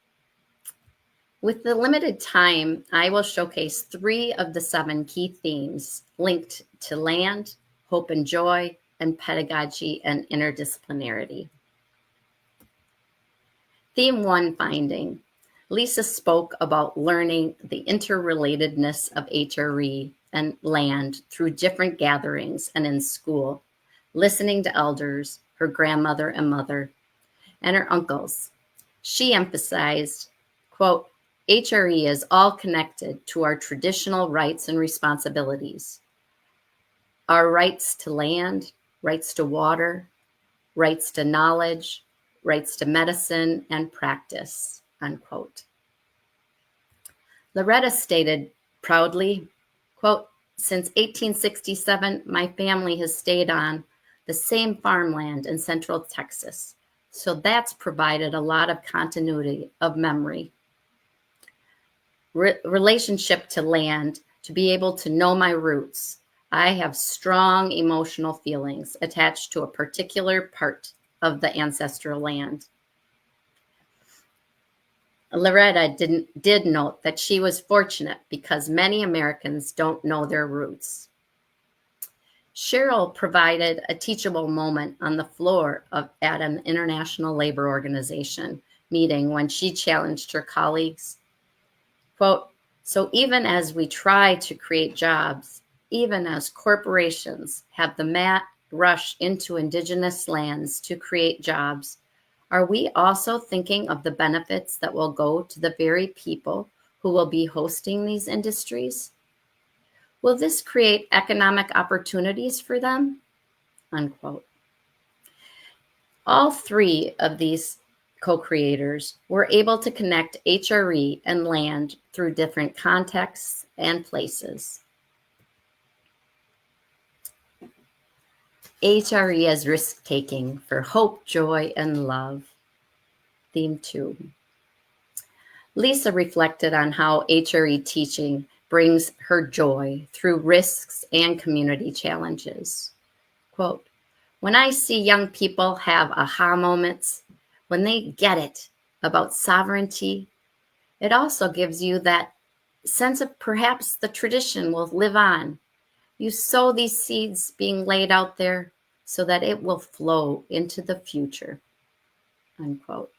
With the limited time, I will showcase 3 of the 7 key themes linked to land, hope and joy, and pedagogy and interdisciplinarity. Theme 1 finding. Lisa spoke about learning the interrelatedness of HRE and land through different gatherings and in school, listening to elders, her grandmother and mother, and her uncles. She emphasized, quote, HRE is all connected to our traditional rights and responsibilities. Our rights to land, rights to water, rights to knowledge, rights to medicine and practice, unquote. Loretta stated proudly, quote, since 1867, my family has stayed on the same farmland in Central Texas, so that's provided a lot of continuity of memory. Relationship to land, to be able to know my roots. I have strong emotional feelings attached to a particular part of the ancestral land. Loretta did note that she was fortunate because many Americans don't know their roots. Cheryl provided a teachable moment on the floor at an International Labor Organization meeting when she challenged her colleagues. Quote, so even as we try to create jobs, even as corporations have the mad rush into indigenous lands to create jobs, are we also thinking of the benefits that will go to the very people who will be hosting these industries? Will this create economic opportunities for them? Unquote. All 3 of these co-creators were able to connect HRE and land through different contexts and places. HRE as risk-taking for hope, joy, and love. Theme 2. Lisa reflected on how HRE teaching brings her joy through risks and community challenges. Quote, when I see young people have aha moments, when they get it about sovereignty, it also gives you that sense of perhaps the tradition will live on. You sow these seeds being laid out there so that it will flow into the future, unquote.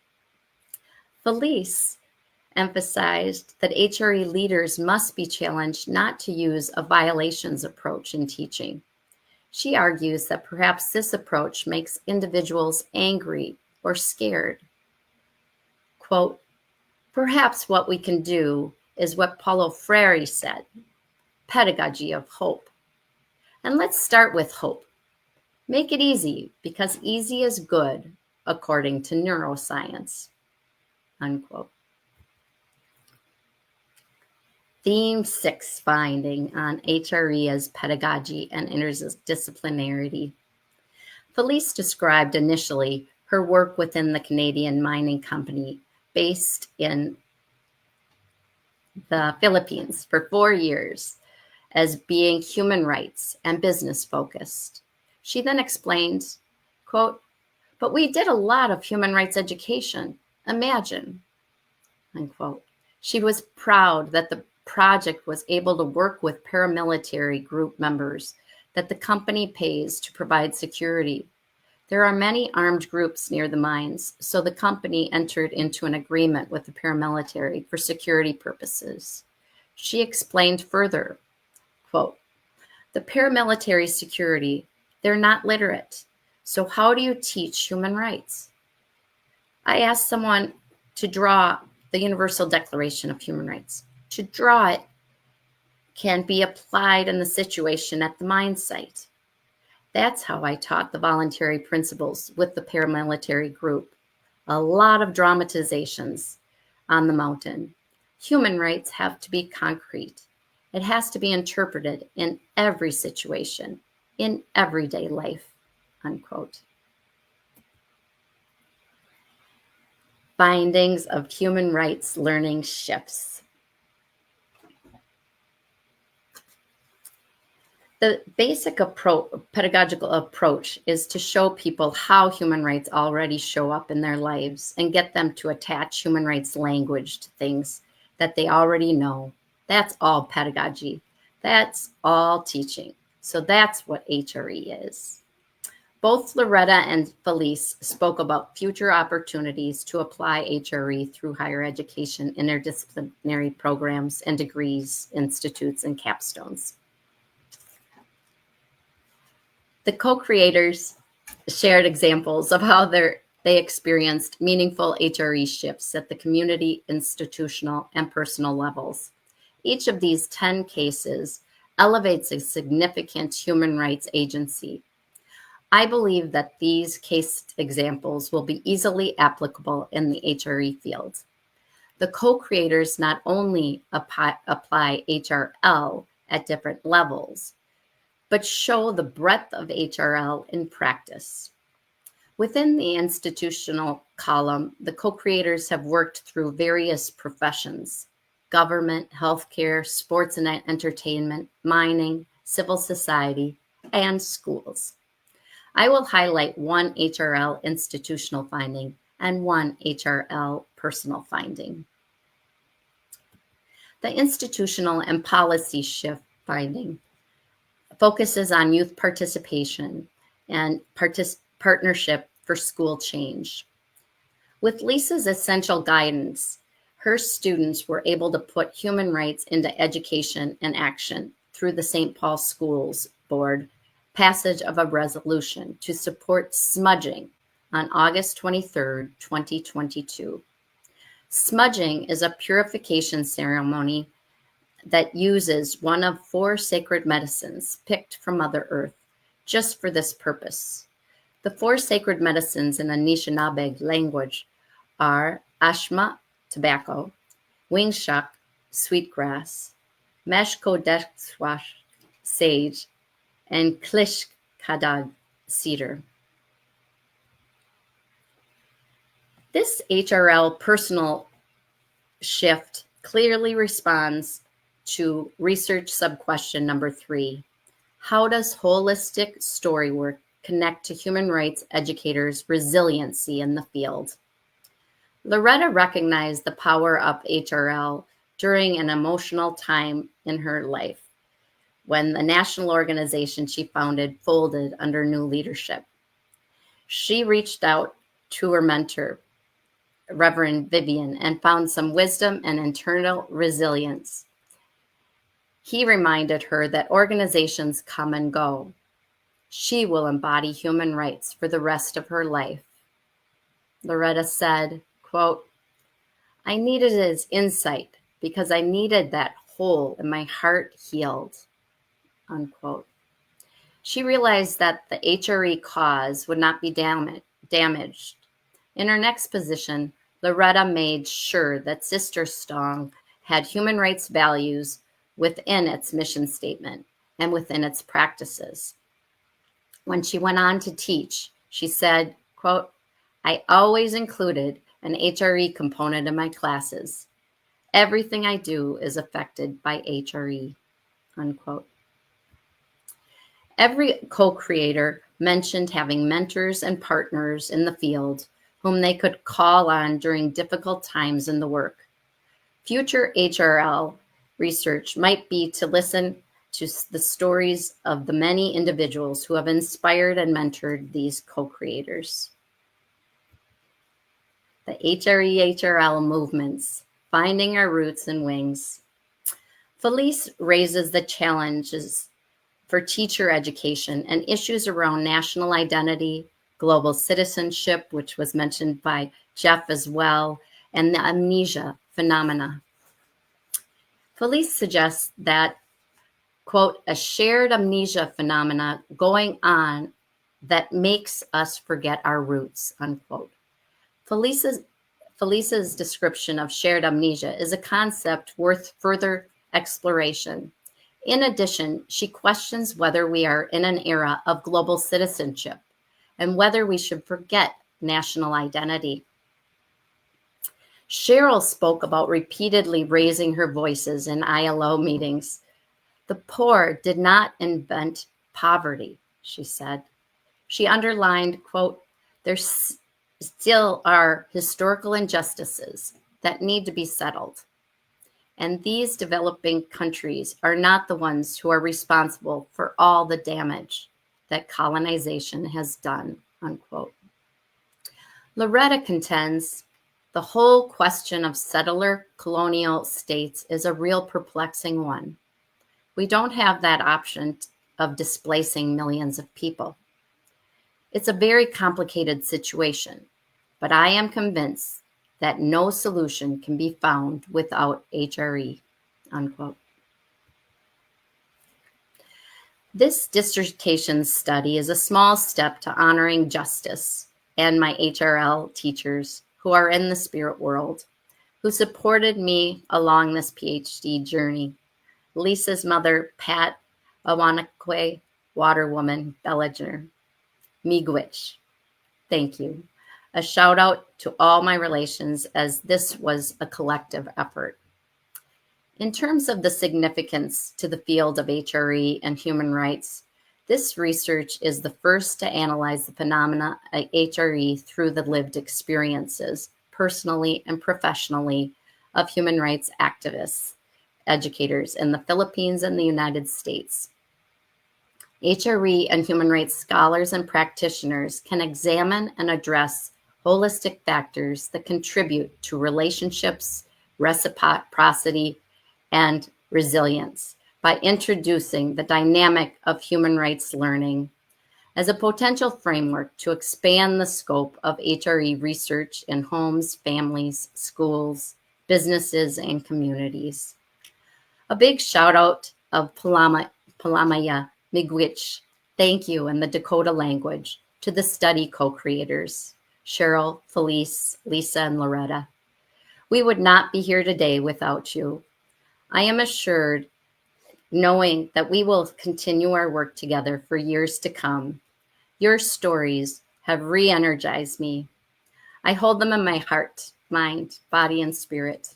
Felice emphasized that HRE leaders must be challenged not to use a violations approach in teaching. She argues that perhaps this approach makes individuals angry or scared. Quote, Perhaps what we can do is what Paulo Freire said, pedagogy of hope. And let's start with hope. Make it easy, because easy is good, according to neuroscience. Unquote. Theme 6 finding on HRE as pedagogy and interdisciplinarity. Felice described initially her work within the Canadian mining company based in the Philippines for 4 years as being human rights and business focused. She then explained, quote, "But we did a lot of human rights education. Imagine," unquote. She was proud that the project was able to work with paramilitary group members that the company pays to provide security. There are many armed groups near the mines, so the company entered into an agreement with the paramilitary for security purposes. She explained further, quote, "The paramilitary security, they're not literate. So how do you teach human rights?" I asked someone to draw the Universal Declaration of Human Rights. To draw it can be applied in the situation at the mine site. That's how I taught the voluntary principles with the paramilitary group. A lot of dramatizations on the mountain. Human rights have to be concrete. It has to be interpreted in every situation, in everyday life, unquote. Findings of human rights learning shifts. The basic pedagogical approach is to show people how human rights already show up in their lives and get them to attach human rights language to things that they already know. That's all pedagogy. That's all teaching. So that's what HRE is. Both Loretta and Felice spoke about future opportunities to apply HRE through higher education, interdisciplinary programs and degrees, institutes, and capstones. The co-creators shared examples of how they experienced meaningful HRE shifts at the community, institutional, and personal levels. Each of these 10 cases elevates a significant human rights agency. I believe that these case examples will be easily applicable in the HRE field. The co-creators not only apply HRL at different levels, but show the breadth of HRL in practice. Within the institutional column, the co-creators have worked through various professions: government, healthcare, sports and entertainment, mining, civil society, and schools. I will highlight one HRL institutional finding and one HRL personal finding. The institutional and policy shift finding focuses on youth participation and partnership for school change. With Lisa's essential guidance, her students were able to put human rights into education and action through the St. Paul Schools Board passage of a resolution to support smudging on August 23, 2022. Smudging is a purification ceremony that uses one of 4 sacred medicines picked from Mother Earth just for this purpose. The 4 sacred medicines in Anishinaabe language are ashma, tobacco, wingshuk, sweetgrass, meshkodexwash, sage, and klishkadag, cedar. This HRL personal shift clearly responds to research sub-question number 3. How does holistic story work connect to human rights educators' resiliency in the field? Loretta recognized the power of HRL during an emotional time in her life when the national organization she founded folded under new leadership. She reached out to her mentor, Reverend Vivian, and found some wisdom and internal resilience. He reminded her that organizations come and go. She will embody human rights for the rest of her life. Loretta said, quote, I needed his insight because I needed that hole in my heart healed, unquote. She realized that the HRE cause would not be damaged. In her next position, Loretta made sure that Sister Strong had human rights values within its mission statement and within its practices. When she went on to teach, she said, quote, I always included an HRE component in my classes. Everything I do is affected by HRE, unquote. Every co-creator mentioned having mentors and partners in the field whom they could call on during difficult times in the work. Future HRL research might be to listen to the stories of the many individuals who have inspired and mentored these co-creators. The HRE-HRL movements, finding our roots and wings. Felice raises the challenges for teacher education and issues around national identity, global citizenship, which was mentioned by Jeff as well, and the amnesia phenomena. Felice suggests that, quote, a shared amnesia phenomena going on that makes us forget our roots, unquote. Felice's description of shared amnesia is a concept worth further exploration. In addition, she questions whether we are in an era of global citizenship and whether we should forget national identity. Cheryl spoke about repeatedly raising her voices in ILO meetings. The poor did not invent poverty, she said. She underlined, quote, there still are historical injustices that need to be settled. And these developing countries are not the ones who are responsible for all the damage that colonization has done, unquote. Loretta contends the whole question of settler colonial states is a real perplexing one. We don't have that option of displacing millions of people. It's a very complicated situation, but I am convinced that no solution can be found without HRE, unquote. This dissertation study is a small step to honoring justice and my HRL teachers who are in the spirit world, who supported me along this PhD journey. Lisa's mother, Pat Awanakwe, Waterwoman, Bellinger, Miigwech. Thank you. A shout out to all my relations as this was a collective effort. In terms of the significance to the field of HRE and human rights, this research is the first to analyze the phenomena of HRE through the lived experiences, personally and professionally, of human rights activists, educators in the Philippines and the United States. HRE and human rights scholars and practitioners can examine and address holistic factors that contribute to relationships, reciprocity, and resilience by introducing the dynamic of human rights learning as a potential framework to expand the scope of HRE research in homes, families, schools, businesses, and communities. A big shout out of Palamaya Miigwech, thank you, in the Dakota language, to the study co-creators, Cheryl, Felice, Lisa, and Loretta. We would not be here today without you. I am assured, knowing that we will continue our work together for years to come. Your stories have re-energized me. I hold them in my heart, mind, body, and spirit.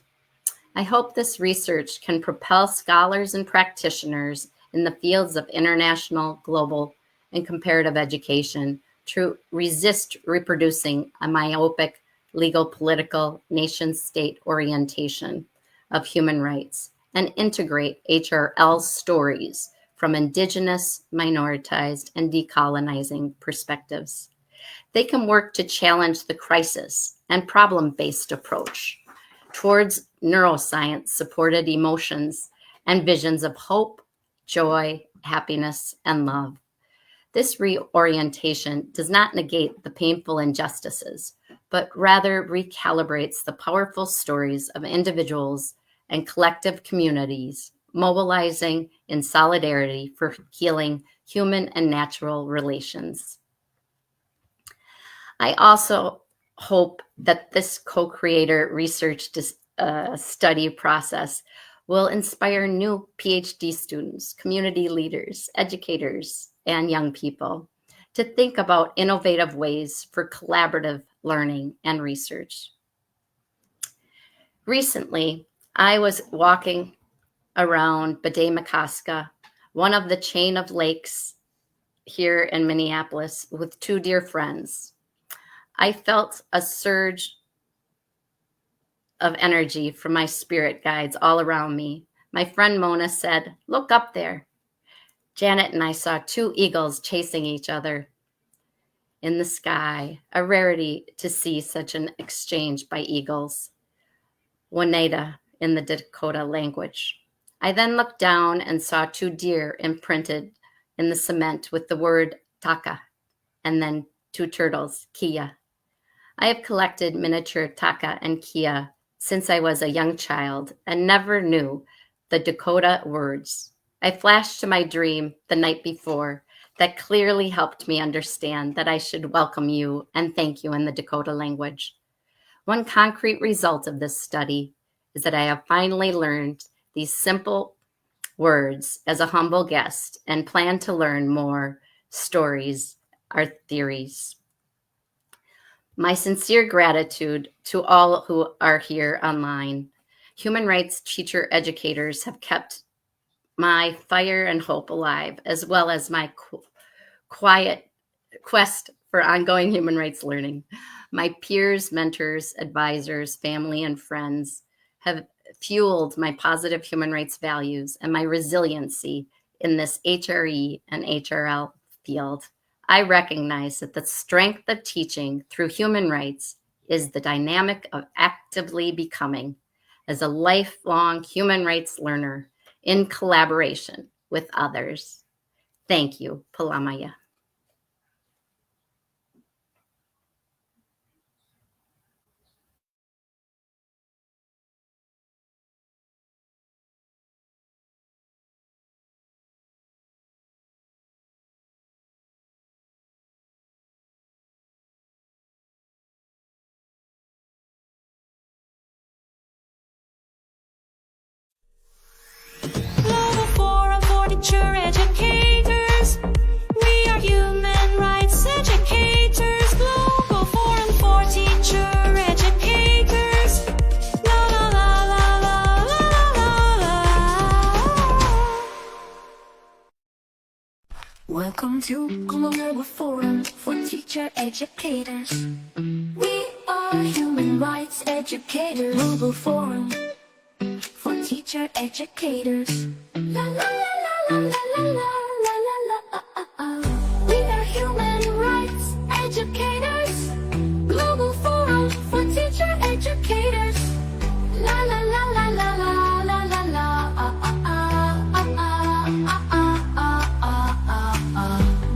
I hope this research can propel scholars and practitioners in the fields of international, global, and comparative education to resist reproducing a myopic, legal, political, nation-state orientation of human rights and integrate HRL stories from Indigenous, minoritized, and decolonizing perspectives. They can work to challenge the crisis and problem-based approach towards neuroscience-supported emotions and visions of hope, joy, happiness, and love. This reorientation does not negate the painful injustices, but rather recalibrates the powerful stories of individuals and collective communities mobilizing in solidarity for healing human and natural relations. I also hope that this co-creator research study process will inspire new PhD students, community leaders, educators, and young people to think about innovative ways for collaborative learning and research. Recently, I was walking around Bade-Makaska, one of the chain of lakes here in Minneapolis, with two dear friends. I felt a surge of energy from my spirit guides all around me. My friend Mona said, "Look up there." Janet and I saw two eagles chasing each other in the sky, a rarity to see such an exchange by eagles. YVONEE in the Dakota language. I then looked down and saw two deer imprinted in the cement with the word taka, and then two turtles, kia. I have collected miniature taka and kia since I was a young child and never knew the Dakota words. I flashed to my dream the night before that clearly helped me understand that I should welcome you and thank you in the Dakota language. One concrete result of this study is that I have finally learned these simple words as a humble guest and plan to learn more stories or theories. My sincere gratitude to all who are here online. Human rights teacher educators have kept my fire and hope alive, as well as my quiet quest for ongoing human rights learning. My peers, mentors, advisors, family, and friends have fueled my positive human rights values and my resiliency in this HRE and HRL field. I recognize that the strength of teaching through human rights is the dynamic of actively becoming as a lifelong human rights learner in collaboration with others. Thank you, Palamaya. Global Forum for Teacher Educators. We are human rights educators. Global Forum for Teacher Educators. La la la la la la la la. Welcome to Global Forum for Teacher Educators. We are human rights educators. Global Forum for Teacher Educators. La la la la la la la la la la. We are human rights educators. Global Forum for Teacher Educators. La la la la la la la la la.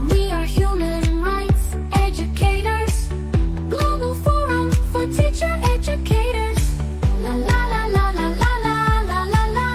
We are human rights educators. Global Forum for Teacher Educators. La la la la la la la la la la.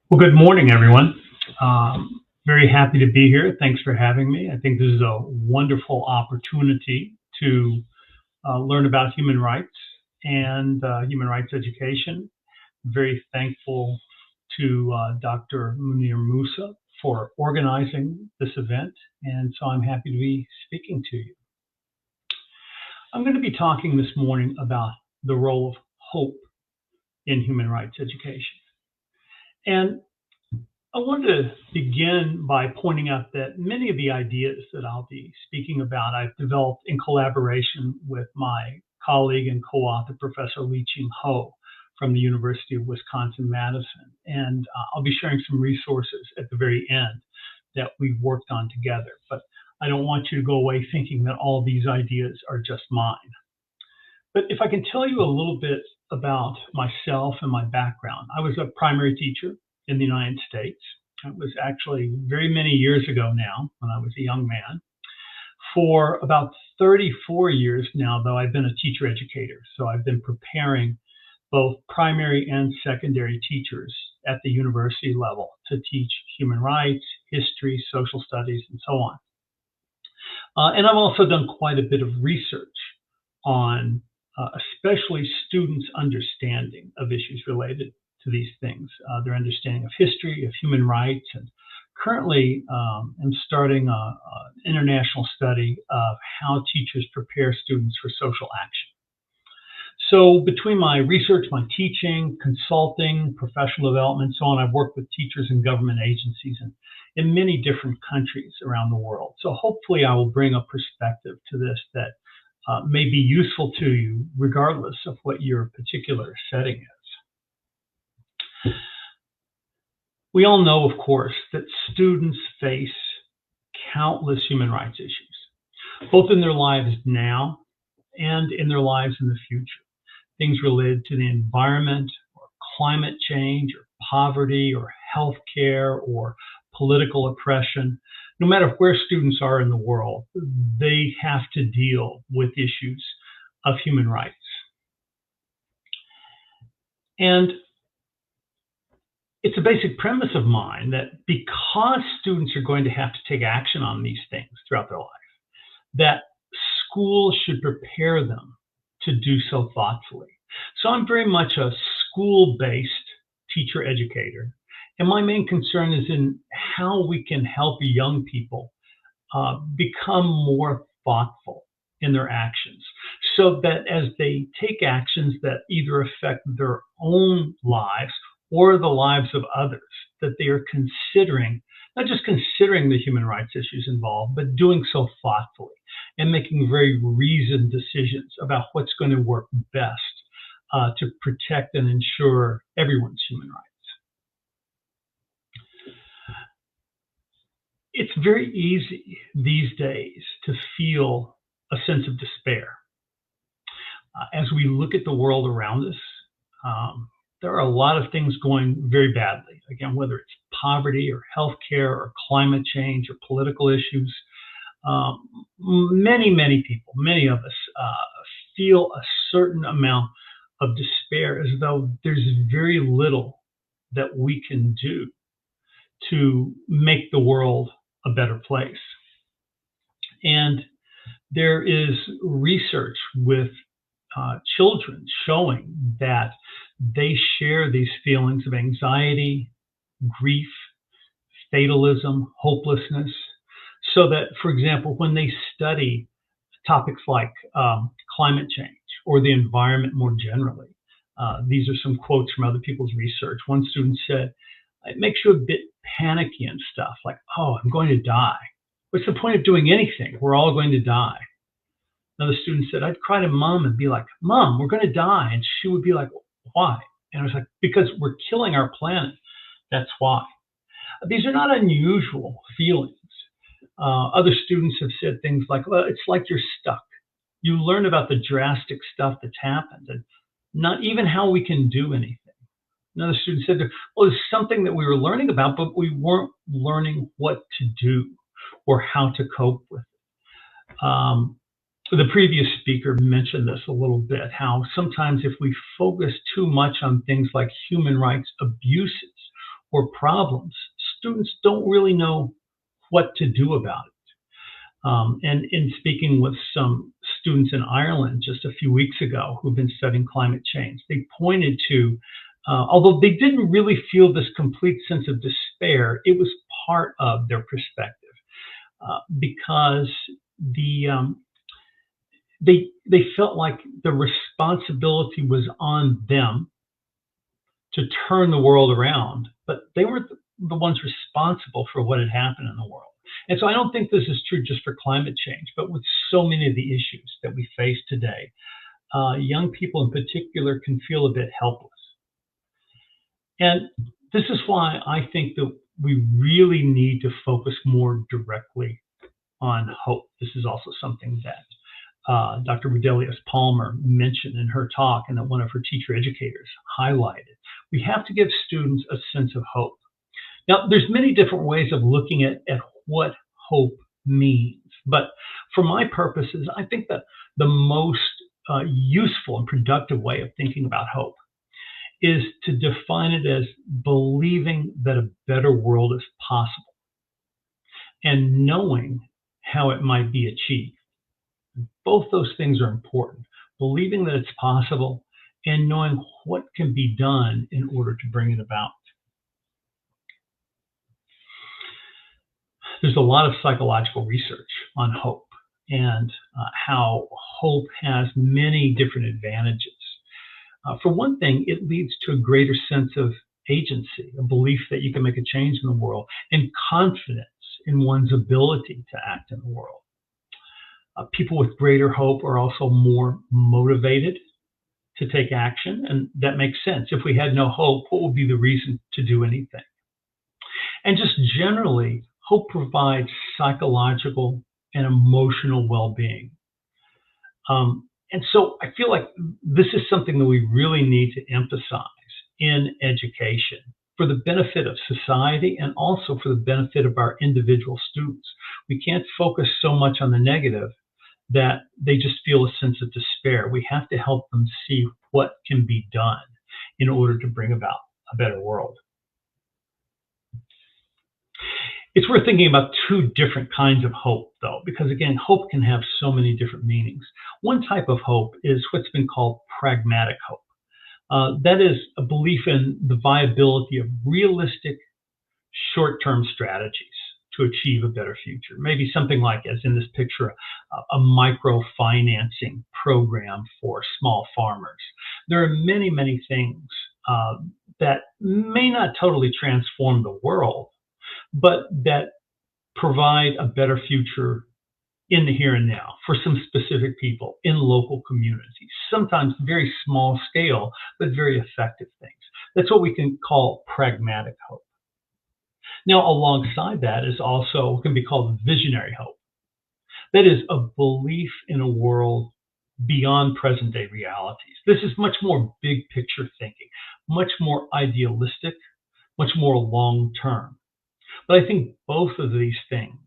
Well, good morning, everyone. Very happy to be here. Thanks for having me. I think this is a wonderful opportunity to learn about human rights and human rights education. Very thankful to Dr. Munir Musa for organizing this event, and so I'm happy to be speaking to you. I'm going to be talking this morning about the role of hope in human rights education. And I want to begin by pointing out that many of the ideas that I'll be speaking about, I've developed in collaboration with my colleague and co-author, Professor Li-Ching Ho from the University of Wisconsin-Madison. And I'll be sharing some resources at the very end that we've worked on together. But I don't want you to go away thinking that all these ideas are just mine. But if I can tell you a little bit about myself and my background, I was a primary teacher in the United States. It was actually very many years ago now when I was a young man. For about 34 years now, though, I've been a teacher educator. So I've been preparing both primary and secondary teachers at the university level to teach human rights, history, social studies, and so on. And I've also done quite a bit of research on especially students' understanding of issues related to these things, their understanding of history, of human rights, and currently I'm starting an international study of how teachers prepare students for social action. So between my research, my teaching, consulting, professional development, so on, I've worked with teachers and government agencies in many different countries around the world. So hopefully I will bring a perspective to this that may be useful to you regardless of what your particular setting is. We all know, of course, that students face countless human rights issues, both in their lives now and in their lives in the future. Things related to the environment, or climate change, or poverty, or healthcare, or political oppression. No matter where students are in the world, they have to deal with issues of human rights. And it's a basic premise of mine that because students are going to have to take action on these things throughout their life, that schools should prepare them to do so thoughtfully. So I'm very much a school-based teacher educator, and my main concern is in how we can help young people become more thoughtful in their actions, so that as they take actions that either affect their own lives or the lives of others, that they are considering, not just considering the human rights issues involved, but doing so thoughtfully and making very reasoned decisions about what's going to work best to protect and ensure everyone's human rights. It's very easy these days to feel a sense of despair. As we look at the world around us, there are a lot of things going very badly. Again, whether it's poverty or healthcare or climate change or political issues, many people, many of us feel a certain amount of despair, as though there's very little that we can do to make the world a better place. And there is research with children showing that they share these feelings of anxiety, grief, fatalism, hopelessness, so that, for example, when they study topics like climate change or the environment more generally, these are some quotes from other people's research. One student said, it makes you a bit panicky and stuff, like, oh, I'm going to die. What's the point of doing anything? We're all going to die. Another student said, I'd cry to mom and be like, Mom, we're going to die. And she would be like, why? And I was like, because we're killing our planet. That's why. These are not unusual feelings. Other students have said things like, well, it's like you're stuck. You learn about the drastic stuff that's happened and not even how we can do anything. Another student said, well, there's something that we were learning about, but we weren't learning what to do or how to cope with it. The previous speaker mentioned this a little bit, how sometimes if we focus too much on things like human rights abuses or problems, students don't really know what to do about it. And in speaking with some students in Ireland just a few weeks ago who've been studying climate change, they pointed to, although they didn't really feel this complete sense of despair, it was part of their perspective because they felt like the responsibility was on them to turn the world around, but they weren't the ones responsible for what had happened in the world. And so I don't think this is true just for climate change, but with so many of the issues that we face today, young people in particular can feel a bit helpless. And this is why I think that we really need to focus more directly on hope. This is also something that Dr. RUDELIUS-PALMER mentioned in her talk and that one of her teacher educators highlighted. We have to give students a sense of hope. Now, there's many different ways of looking at what hope means, but for my purposes, I think that the most useful and productive way of thinking about hope is to define it as believing that a better world is possible and knowing how it might be achieved. Both those things are important. Believing that it's possible and knowing what can be done in order to bring it about. There's a lot of psychological research on hope and how hope has many different advantages. For one thing, it leads to a greater sense of agency, a belief that you can make a change in the world, and confidence in one's ability to act in the world. People with greater hope are also more motivated to take action, and that makes sense. If we had no hope, what would be the reason to do anything? And just generally, hope provides psychological and emotional well-being. And so I feel like this is something that we really need to emphasize in education for the benefit of society and also for the benefit of our individual students. We can't focus so much on the negative that they just feel a sense of despair. We have to help them see what can be done in order to bring about a better world. It's worth thinking about two different kinds of hope, though, because again, hope can have so many different meanings. One type of hope is what's been called pragmatic hope. That is a belief in the viability of realistic short-term strategies to achieve a better future. Maybe something like, as in this picture, a microfinancing program for small farmers. There are many, many things that may not totally transform the world, but that provide a better future in the here and now for some specific people in local communities, sometimes very small scale, but very effective things. That's what we can call pragmatic hope. Now, alongside that is also what can be called visionary hope. That is a belief in a world beyond present day realities. This is much more big picture thinking, much more idealistic, much more long term. But I think both of these things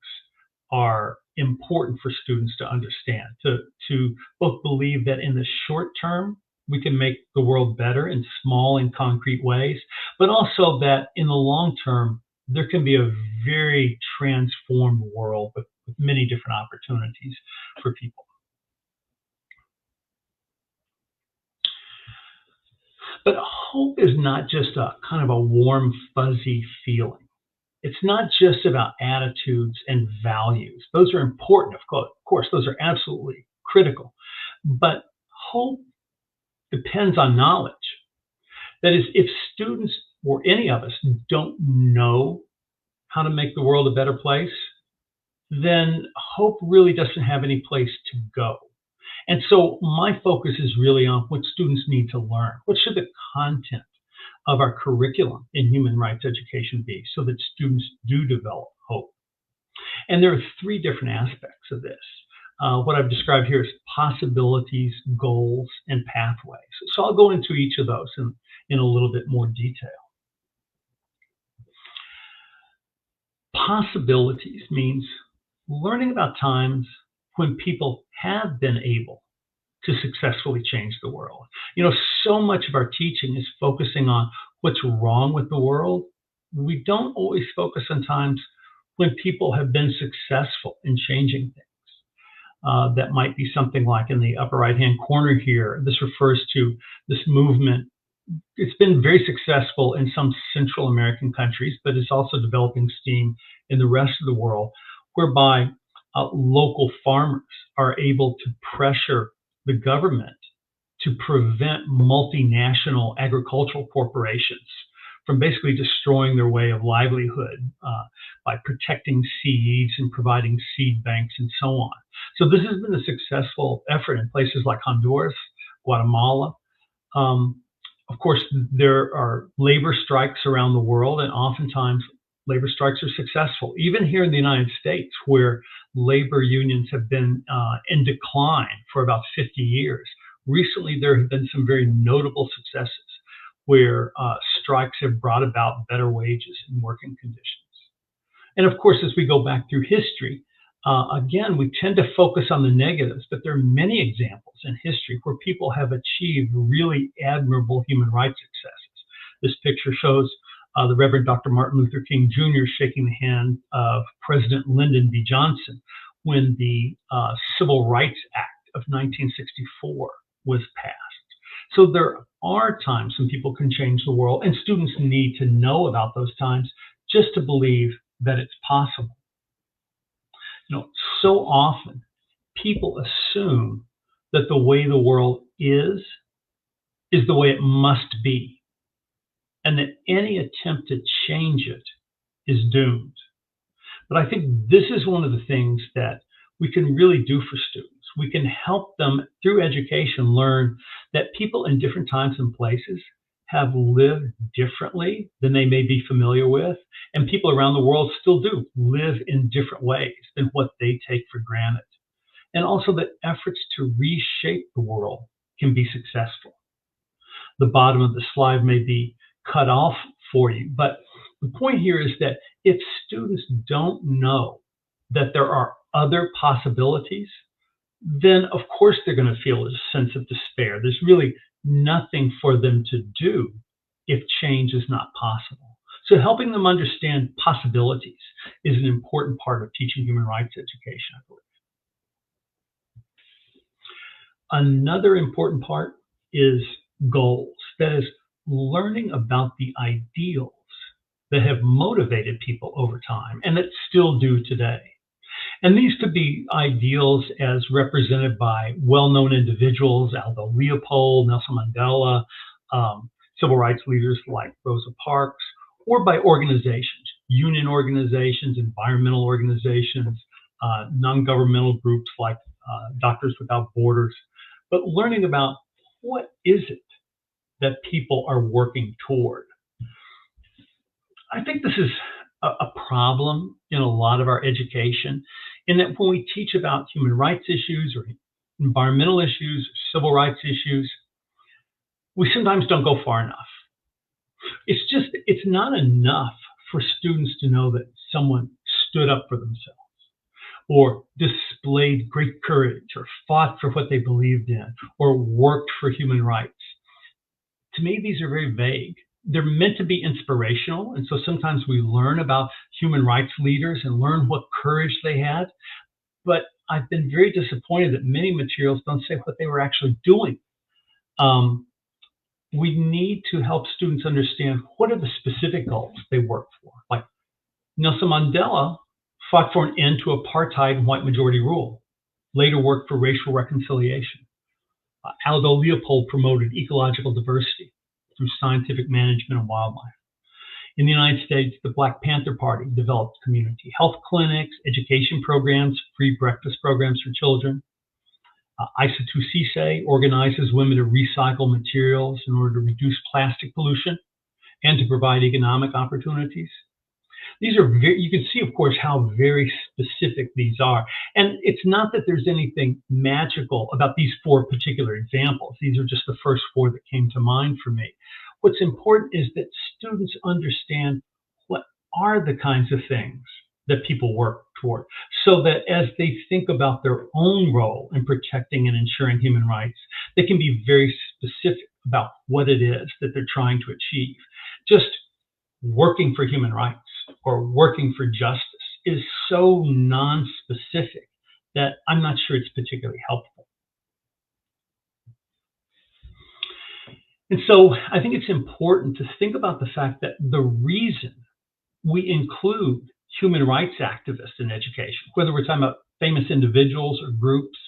are important for students to understand, to both believe that in the short term, we can make the world better in small and concrete ways, but also that in the long term, there can be a very transformed world with many different opportunities for people. But hope is not just a kind of a warm, fuzzy feeling. It's not just about attitudes and values. Those are important, of course, those are absolutely critical. But hope depends on knowledge. That is, if students or any of us don't know how to make the world a better place, then hope really doesn't have any place to go. And so my focus is really on what students need to learn. What should the content of our curriculum in human rights education be so that students do develop hope? And there are three different aspects of this. What I've described here is possibilities, goals, and pathways. So I'll go into each of those in a little bit more detail. Possibilities means learning about times when people have been able to successfully change the world. You know, so much of our teaching is focusing on what's wrong with the world. We don't always focus on times when people have been successful in changing things. That might be something like in the upper right-hand corner here. This refers to this movement. It's been very successful in some Central American countries, but it's also developing steam in the rest of the world, whereby local farmers are able to pressure the government to prevent multinational agricultural corporations from basically destroying their way of livelihood by protecting seeds and providing seed banks and so on. So this has been a successful effort in places like Honduras, Guatemala. Of course, there are labor strikes around the world, and oftentimes labor strikes are successful. Even here in the United States, where labor unions have been in decline for about 50 years, recently there have been some very notable successes where strikes have brought about better wages and working conditions. And of course, as we go back through history, again, we tend to focus on the negatives, but there are many examples in history where people have achieved really admirable human rights successes. This picture shows the Reverend Dr. Martin Luther King Jr. shaking the hand of President Lyndon B. Johnson when the Civil Rights Act of 1964 was passed. So there are times when people can change the world, and students need to know about those times just to believe that it's possible. You know, so often people assume that the way the world is the way it must be, and that any attempt to change it is doomed. But I think this is one of the things that we can really do for students. We can help them through education learn that people in different times and places have lived differently than they may be familiar with, and people around the world still do live in different ways than what they take for granted. And also that efforts to reshape the world can be successful. The bottom of the slide may be cut off for you, but the point here is that if students don't know that there are other possibilities, then of course they're going to feel a sense of despair. There's really nothing for them to do if change is not possible. So helping them understand possibilities is an important part of teaching human rights education, I believe. Another important part is goals. That is, learning about the ideals that have motivated people over time and that still do today. And these could be ideals as represented by well-known individuals, Aldo Leopold, Nelson Mandela, civil rights leaders like Rosa Parks, or by organizations, union organizations, environmental organizations, non-governmental groups like Doctors Without Borders. But learning about what is it that people are working toward. I think this is a problem in a lot of our education, in that when we teach about human rights issues or environmental issues, or civil rights issues, we sometimes don't go far enough. It's not enough for students to know that someone stood up for themselves or displayed great courage or fought for what they believed in or worked for human rights. To me, these are very vague. They're meant to be inspirational, and so sometimes we learn about human rights leaders and learn what courage they had, but I've been very disappointed that many materials don't say what they were actually doing. We need to help students understand what are the specific goals they work for. Like Nelson Mandela fought for an end to apartheid and white majority rule, later worked for racial reconciliation. Aldo Leopold promoted ecological diversity through scientific management of wildlife. In the United States, the Black Panther Party developed community health clinics, education programs, free breakfast programs for children. Aissatou Cissé organizes women to recycle materials in order to reduce plastic pollution and to provide economic opportunities. These are you can see, of course, how very specific these are. And it's not that there's anything magical about these four particular examples. These are just the first four that came to mind for me. What's important is that students understand what are the kinds of things that people work toward, so that as they think about their own role in protecting and ensuring human rights, they can be very specific about what it is that they're trying to achieve. Just working for human rights or working for justice is so non-specific that I'm not sure it's particularly helpful. And so I think it's important to think about the fact that the reason we include human rights activists in education, whether we're talking about famous individuals or groups,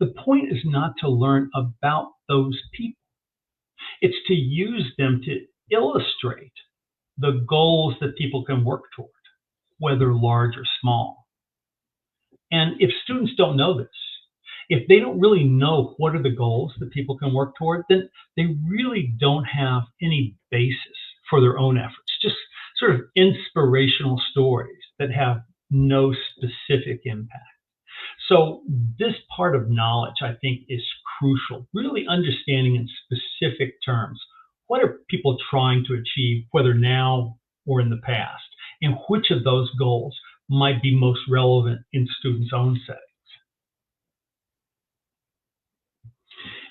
the point is not to learn about those people. It's to use them to illustrate the goals that people can work toward, whether large or small. And if students don't know this, if they don't really know what are the goals that people can work toward, then they really don't have any basis for their own efforts, just sort of inspirational stories that have no specific impact. So this part of knowledge, I think, is crucial, really understanding in specific terms, what are people trying to achieve, whether now or in the past, and which of those goals might be most relevant in students' own settings.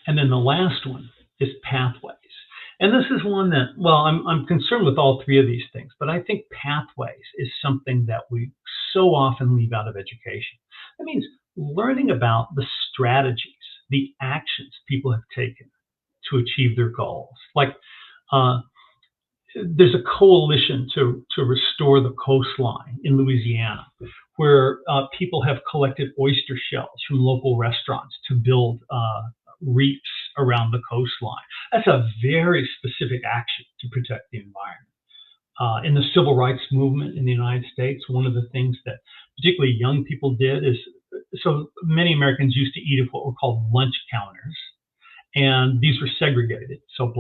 And then the last one is pathways. And this is one that, well, I'm concerned with all three of these things, but I think pathways is something that we so often leave out of education. That means learning about the strategies, the actions people have taken to achieve their goals. Like there's a coalition to restore the coastline in Louisiana, where people have collected oyster shells from local restaurants to build reefs around the coastline. That's a very specific action to protect the environment. In the civil rights movement in the United States, one of the things that particularly young people did is, so many Americans used to eat at what were called lunch counters, and these were segregated. So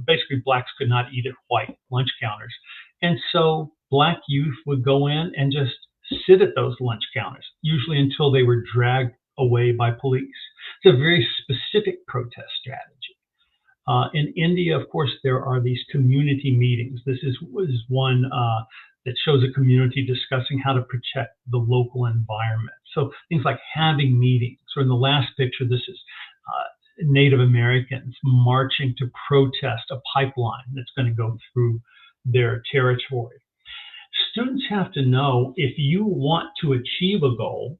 basically blacks could not eat at white lunch counters. And so black youth would go in and just sit at those lunch counters, usually until they were dragged away by police. It's a very specific protest strategy. In India, of course, there are these community meetings. This is one that shows a community discussing how to protect the local environment. So things like having meetings, or in the last picture, this is Native Americans marching to protest a pipeline that's going to go through their territory. Students have to know, if you want to achieve a goal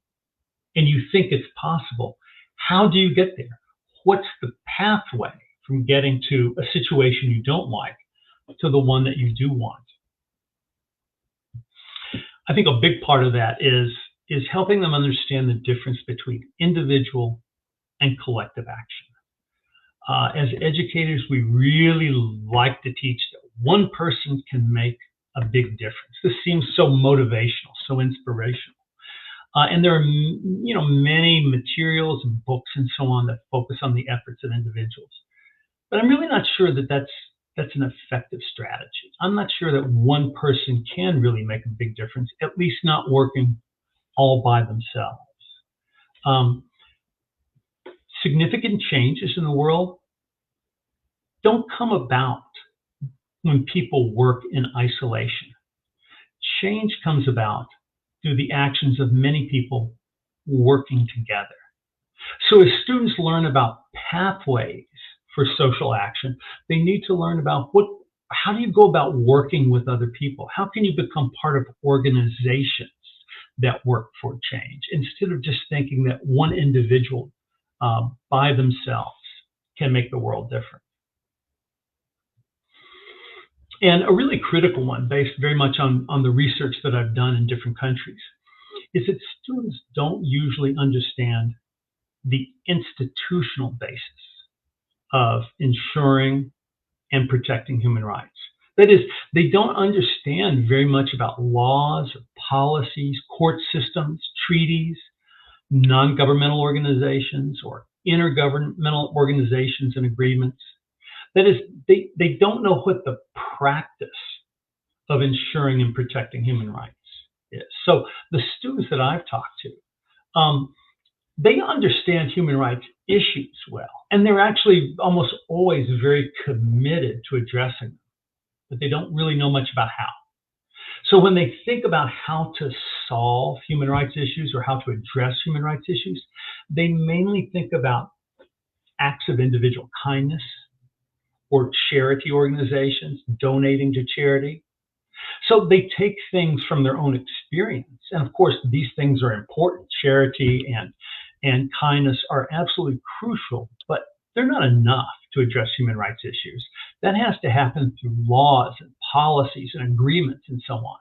and you think it's possible, how do you get there? What's the pathway from getting to a situation you don't like to the one that you do want? I think a big part of that is helping them understand the difference between individual and collective action. As educators, we really like to teach that one person can make a big difference. This seems so motivational, so inspirational. And there are, many materials and books and so on that focus on the efforts of individuals. But I'm really not sure that that's an effective strategy. I'm not sure that one person can really make a big difference, at least not working all by themselves. Significant changes in the world don't come about when people work in isolation. Change comes about through the actions of many people working together. So as students learn about pathways for social action, they need to learn about how do you go about working with other people? How can you become part of organizations that work for change, instead of just thinking that one individual by themselves can make the world different? And a really critical one, based very much on the research that I've done in different countries, is that students don't usually understand the institutional basis of ensuring and protecting human rights. That is, they don't understand very much about laws or policies, court systems, treaties, non-governmental organizations, or intergovernmental organizations and agreements. That is, they don't know what the practice of ensuring and protecting human rights is. So the students that I've talked to, they understand human rights issues well, and they're actually almost always very committed to addressing them, but they don't really know much about how. So when they think about how to solve human rights issues or how to address human rights issues, they mainly think about acts of individual kindness or charity organizations, donating to charity. So they take things from their own experience. And of course, these things are important. Charity and kindness are absolutely crucial, but they're not enough to address human rights issues. That has to happen through laws and policies and agreements and so on.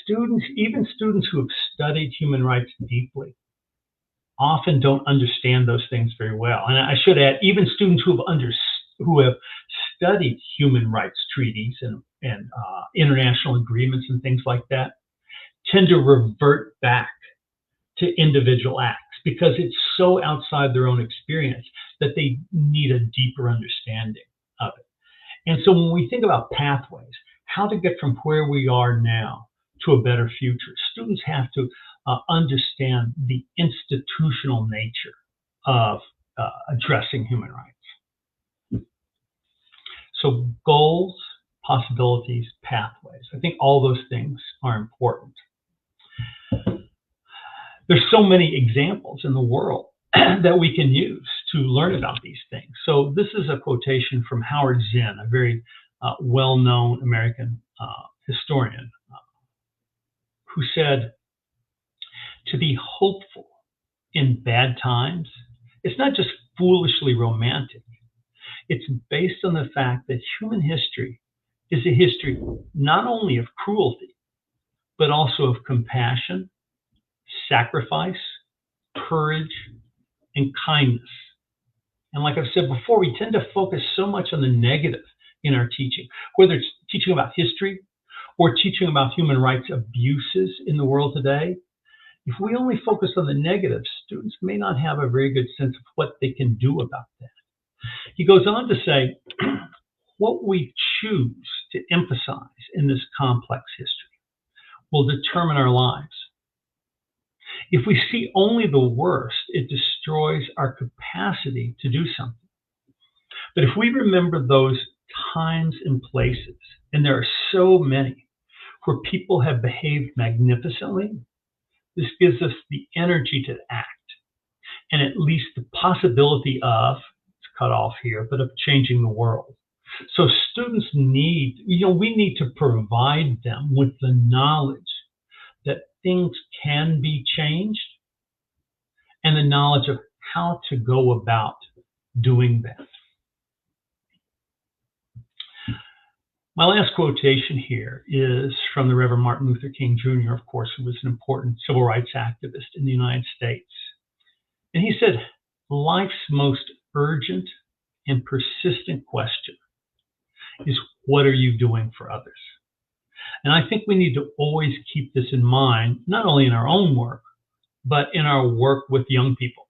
Students, even students who have studied human rights deeply, often don't understand those things very well. And I should add, even students who have studied human rights treaties and international agreements and things like that tend to revert back to individual acts because it's so outside their own experience that they need a deeper understanding of it. And so when we think about pathways, how to get from where we are now to a better future, students have to understand the institutional nature of addressing human rights. So goals, possibilities, pathways. I think all those things are important. There's so many examples in the world that we can use to learn about these things. So this is a quotation from Howard Zinn, a very well-known American historian, who said, "To be hopeful in bad times, it's not just foolishly romantic. It's based on the fact that human history is a history not only of cruelty, but also of compassion, sacrifice, courage, and kindness." And like I've said before, we tend to focus so much on the negative in our teaching, whether it's teaching about history or teaching about human rights abuses in the world today. If we only focus on the negative, students may not have a very good sense of what they can do about that. He goes on to say, what we choose to emphasize in this complex history will determine our lives. If we see only the worst, it destroys our capacity to do something. But if we remember those times and places, and there are so many, where people have behaved magnificently, this gives us the energy to act, and at least the possibility of, it's cut off here, but of changing the world. So students need, we need to provide them with the knowledge that things can be changed and the knowledge of how to go about doing that. My last quotation here is from the Reverend Martin Luther King Jr., of course, who was an important civil rights activist in the United States. And he said, "Life's most urgent and persistent question is, what are you doing for others?" And I think we need to always keep this in mind, not only in our own work, but in our work with young people.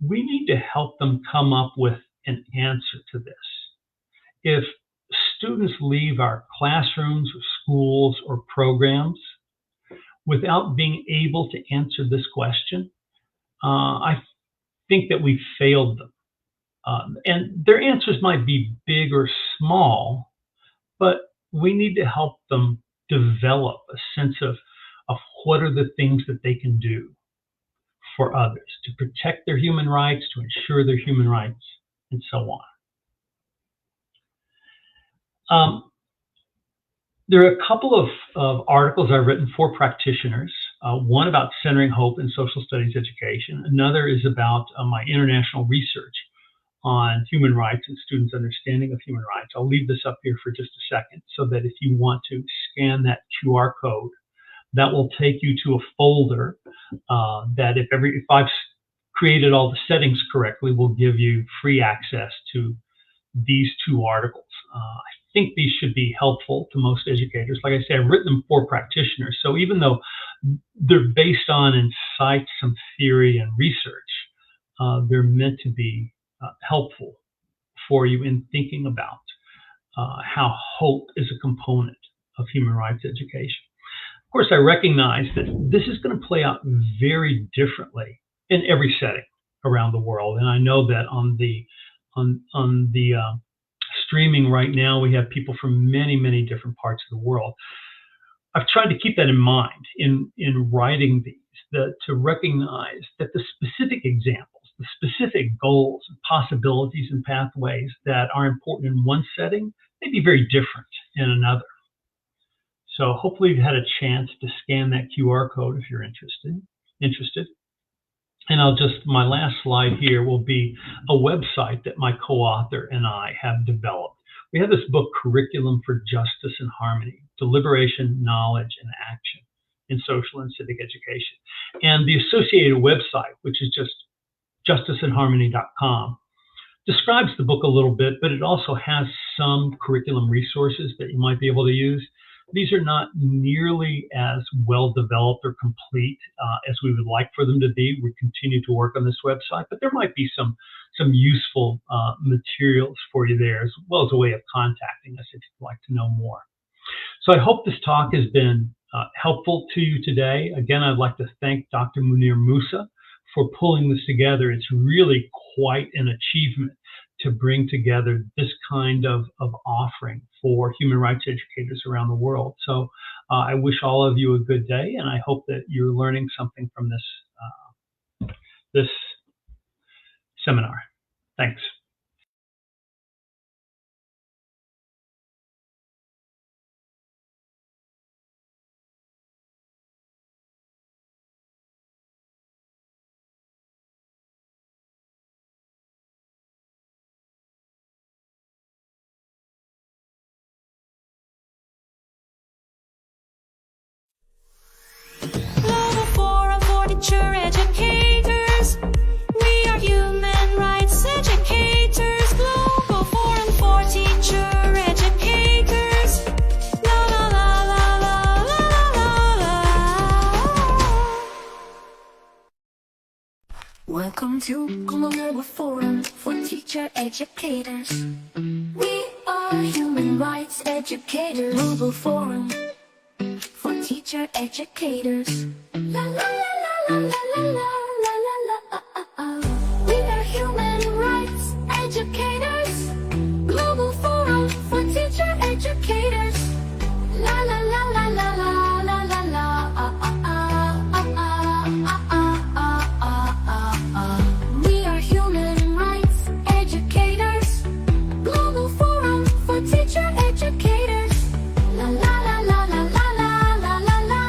We need to help them come up with an answer to this. If students leave our classrooms or schools or programs without being able to answer this question, I think that we've failed them. And their answers might be big or small, but we need to help them develop a sense of what are the things that they can do for others to protect their human rights, to ensure their human rights, and so on. There are a couple of articles I've written for practitioners, one about centering hope in social studies education. Another is about my international research on human rights and students' understanding of human rights. I'll leave this up here for just a second so that if you want to scan that QR code, that will take you to a folder that if I've created all the settings correctly, will give you free access to these two articles. I think these should be helpful to most educators. Like I say, I've written them for practitioners. So even though they're based on and cite some theory and research, they're meant to be helpful for you in thinking about how hope is a component of human rights education. Of course, I recognize that this is going to play out very differently in every setting around the world. And I know that on the streaming right now, we have people from many, many different parts of the world. I've tried to keep that in mind in writing these, to recognize that the specific examples, the specific goals and possibilities and pathways that are important in one setting may be very different in another. So hopefully you've had a chance to scan that QR code if you're interested. And my last slide here will be a website that my co-author and I have developed. We have this book, Curriculum for Justice and Harmony, Deliberation, Knowledge, and Action in Social and Civic Education. And the associated website, which is just justiceandharmony.com, describes the book a little bit, but it also has some curriculum resources that you might be able to use. These are not nearly as well developed or complete as we would like for them to be. We continue to work on this website, but there might be some useful materials for you there, as well as a way of contacting us if you'd like to know more. So I hope this talk has been helpful to you today. Again, I'd like to thank Dr. Munir Musa for pulling this together. It's really quite an achievement to bring together this kind of offering for human rights educators around the world. So I wish all of you a good day, and I hope that you're learning something from this seminar. Thanks. Global Forum for Teacher Educators. We are human rights educators. Global Forum for Teacher Educators. La la la la la la la la. Welcome to Global Forum for Teacher Educators. We are human rights educators. Global Forum for Teacher Educators. La la la la la la la la la la. We are human rights educators. Global Forum for Teacher Educators. La la la la la la la la la. We are human rights educators. Global Forum for Teacher Educators. La la la la la la la la la la.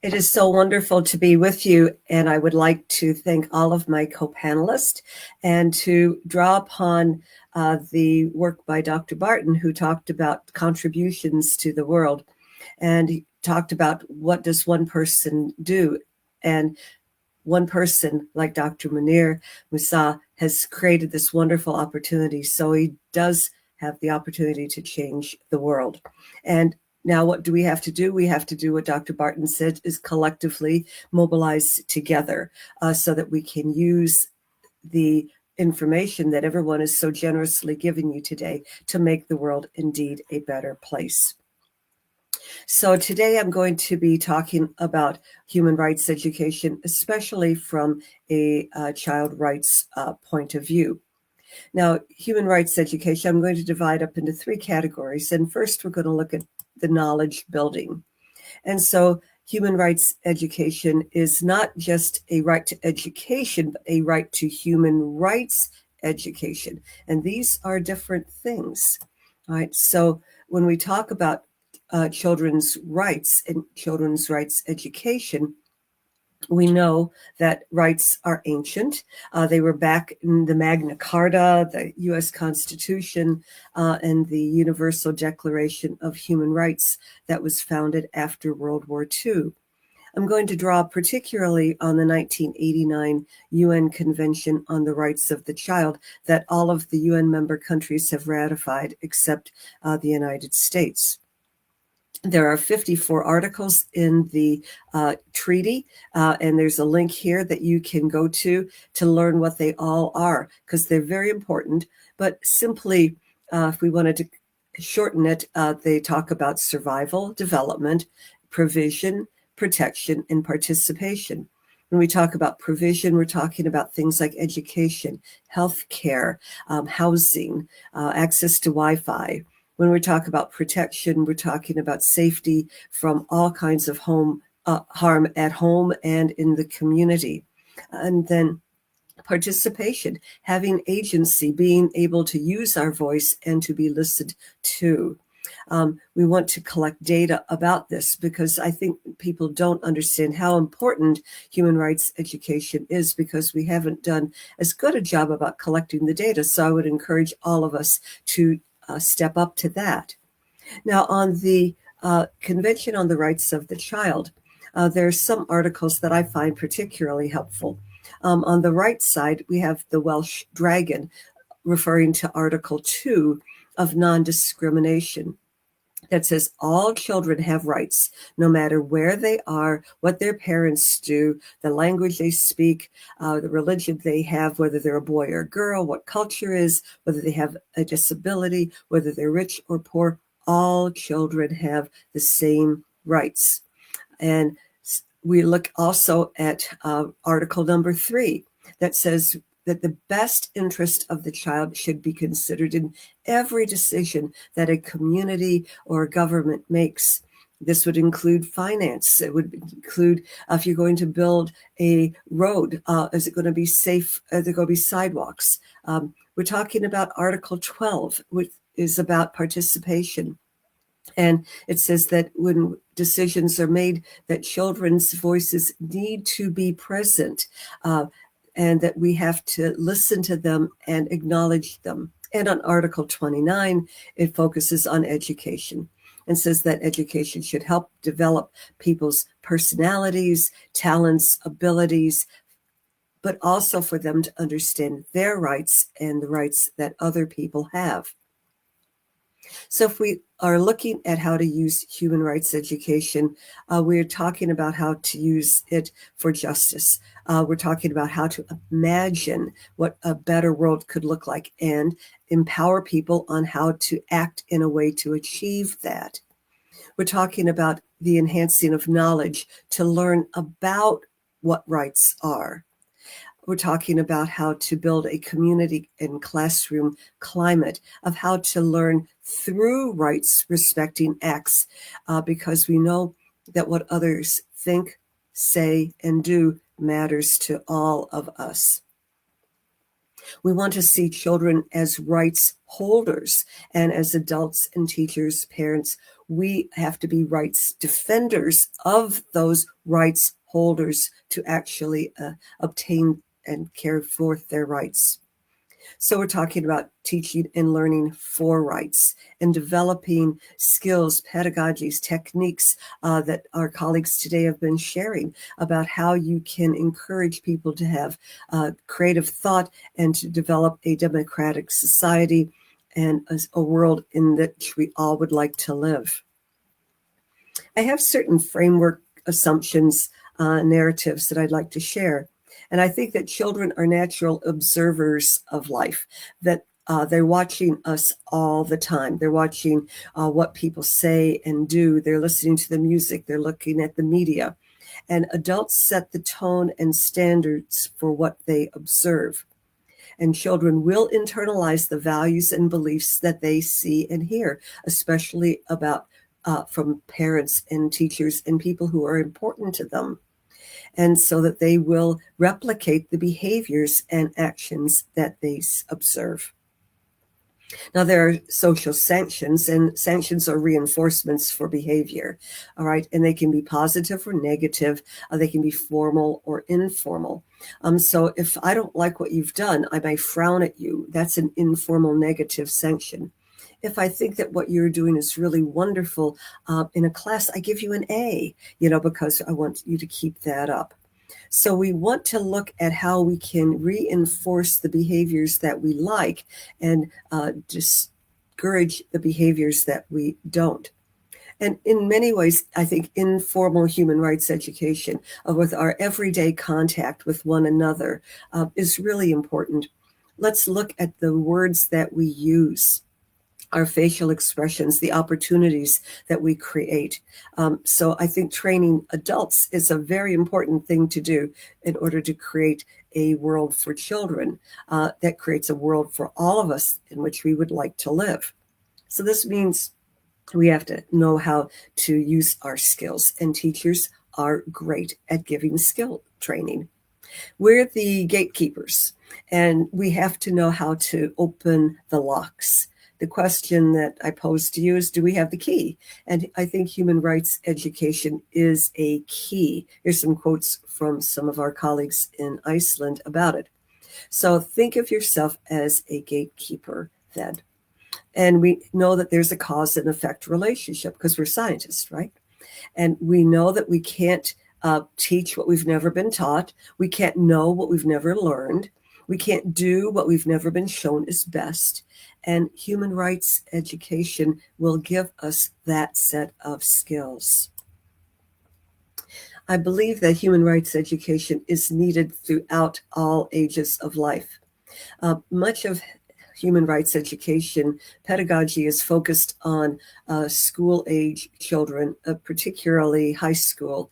It is so wonderful to be with you, and I would like to thank all of my co-panelists and to draw upon the work by Dr. Barton, who talked about contributions to the world, and he talked about what does one person do. And one person like Dr. Munir Musa has created this wonderful opportunity. So he does have the opportunity to change the world. And now what do we have to do? We have to do what Dr. Barton said, is collectively mobilize together so that we can use the information that everyone is so generously giving you today to make the world indeed a better place. So today I'm going to be talking about human rights education, especially from a child rights point of view. Now, human rights education, I'm going to divide up into three categories. And first, we're going to look at the knowledge building. And so human rights education is not just a right to education, but a right to human rights education. And these are different things. All right. So when we talk about children's rights and children's rights education, we know that rights are ancient. They were back in the Magna Carta, the U.S. Constitution, and the Universal Declaration of Human Rights that was founded after World War II. I'm going to draw particularly on the 1989 UN Convention on the Rights of the Child that all of the UN member countries have ratified except the United States. There are 54 articles in the treaty, and there's a link here that you can go to learn what they all are, because they're very important. But simply, if we wanted to shorten it, they talk about survival, development, provision, protection, and participation. When we talk about provision, we're talking about things like education, healthcare, housing, access to Wi-Fi. When we talk about protection, we're talking about safety from all kinds of harm at home and in the community. And then participation, having agency, being able to use our voice and to be listened to. We want to collect data about this because I think people don't understand how important human rights education is, because we haven't done as good a job about collecting the data. So I would encourage all of us to step up to that. Now, on the Convention on the Rights of the Child, there are some articles that I find particularly helpful. On the right side, we have the Welsh Dragon, referring to Article 2 of non-discrimination, that says all children have rights, no matter where they are, what their parents do, the language they speak, the religion they have, whether they're a boy or a girl, what culture is, whether they have a disability, whether they're rich or poor. All children have the same rights. And we look also at Article number 3 that says that the best interest of the child should be considered in every decision that a community or a government makes. This would include finance. It would include if you're going to build a road, is it going to be safe? Are there going to be sidewalks? We're talking about Article 12, which is about participation. And it says that when decisions are made, that children's voices need to be present, and that we have to listen to them and acknowledge them. And on Article 29, it focuses on education and says that education should help develop people's personalities, talents, abilities, but also for them to understand their rights and the rights that other people have. So if we are looking at how to use human rights education, we're talking about how to use it for justice. We're talking about how to imagine what a better world could look like and empower people on how to act in a way to achieve that. We're talking about the enhancing of knowledge to learn about what rights are. We're talking about how to build a community and classroom climate of how to learn through rights respecting acts, because we know that what others think, say, and do matters to all of us. We want to see children as rights holders, and as adults and teachers, parents, we have to be rights defenders of those rights holders to actually obtain and carry forth their rights. So we're talking about teaching and learning for rights and developing skills, pedagogies, techniques that our colleagues today have been sharing about how you can encourage people to have creative thought and to develop a democratic society and a world in which we all would like to live. I have certain framework assumptions, narratives that I'd like to share. And I think that children are natural observers of life, that they're watching us all the time. They're watching what people say and do. They're listening to the music. They're looking at the media. And adults set the tone and standards for what they observe. And children will internalize the values and beliefs that they see and hear, especially about from parents and teachers and people who are important to them. And so that they will replicate the behaviors and actions that they observe. Now, there are social sanctions, and sanctions are reinforcements for behavior, all right? And they can be positive or negative. They can be formal or informal. So if I don't like what you've done, I may frown at you. That's an informal negative sanction. If I think that what you're doing is really wonderful in a class, I give you an A, because I want you to keep that up. So we want to look at how we can reinforce the behaviors that we like and discourage the behaviors that we don't. And in many ways, I think informal human rights education with our everyday contact with one another is really important. Let's look at the words that we use, our facial expressions, the opportunities that we create. So I think training adults is a very important thing to do in order to create a world for children that creates a world for all of us in which we would like to live. So this means we have to know how to use our skills, and teachers are great at giving skill training. We're the gatekeepers, and we have to know how to open the locks. The question that I pose to you is, do we have the key? And I think human rights education is a key. Here's some quotes from some of our colleagues in Iceland about it. So think of yourself as a gatekeeper then. And we know that there's a cause and effect relationship because we're scientists, right? And we know that we can't teach what we've never been taught. We can't know what we've never learned. We can't do what we've never been shown is best. And human rights education will give us that set of skills. I believe that human rights education is needed throughout all ages of life. Much of human rights education pedagogy is focused on school-age children, particularly high school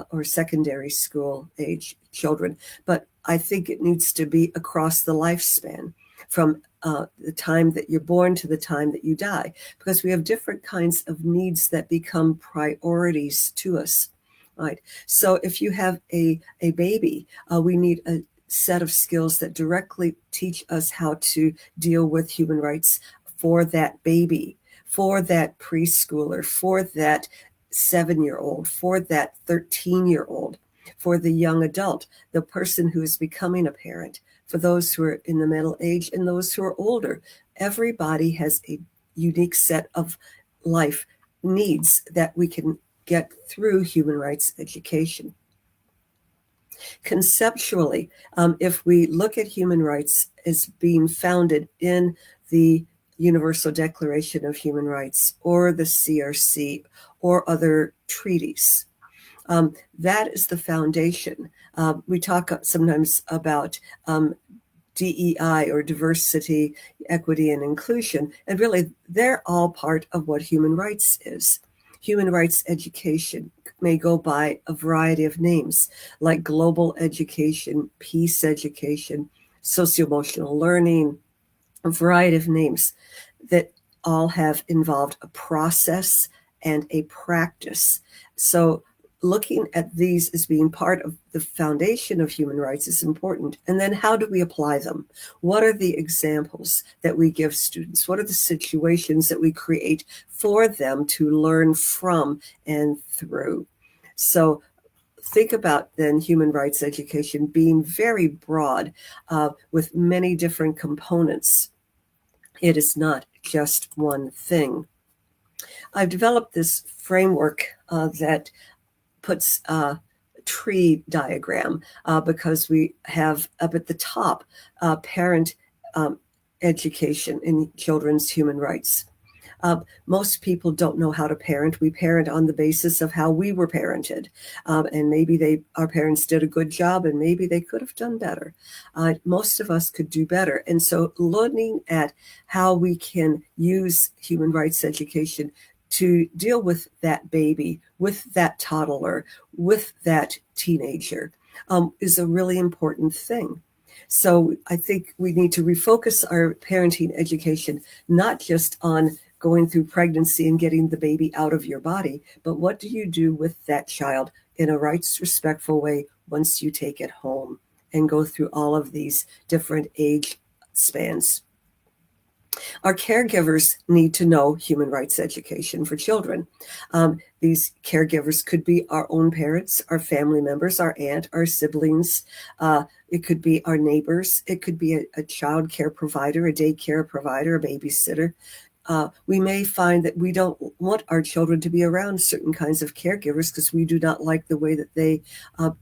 or secondary school-age children. But I think it needs to be across the lifespan, from the time that you're born to the time that you die, because we have different kinds of needs that become priorities to us, right? So if you have a baby, we need a set of skills that directly teach us how to deal with human rights for that baby, for that preschooler, for that 7-year-old, for that 13-year-old, for the young adult, the person who is becoming a parent, for those who are in the middle age and those who are older. Everybody has a unique set of life needs that we can get through human rights education. Conceptually, if we look at human rights as being founded in the Universal Declaration of Human Rights or the CRC or other treaties, that is the foundation. We talk sometimes about DEI or diversity, equity, and inclusion, and really they're all part of what human rights is. Human rights education may go by a variety of names, like global education, peace education, socio-emotional learning, a variety of names that all have involved a process and a practice. So looking at these as being part of the foundation of human rights is important. And then how do we apply them? What are the examples that we give students? What are the situations that we create for them to learn from and through? So think about then human rights education being very broad with many different components. It is not just one thing. I've developed this framework that puts a tree diagram because we have up at the top parent education in children's human rights. Most people don't know how to parent. We parent on the basis of how we were parented. And maybe our parents did a good job and maybe they could have done better. Most of us could do better. And so learning at how we can use human rights education to deal with that baby, with that toddler, with that teenager is a really important thing. So I think we need to refocus our parenting education, not just on going through pregnancy and getting the baby out of your body, but what do you do with that child in a rights respectful way once you take it home and go through all of these different age spans. Our caregivers need to know human rights education for children. These caregivers could be our own parents, our family members, our aunt, our siblings. It could be our neighbors. It could be a child care provider, a daycare provider, a babysitter. We may find that we don't want our children to be around certain kinds of caregivers because we do not like the way that they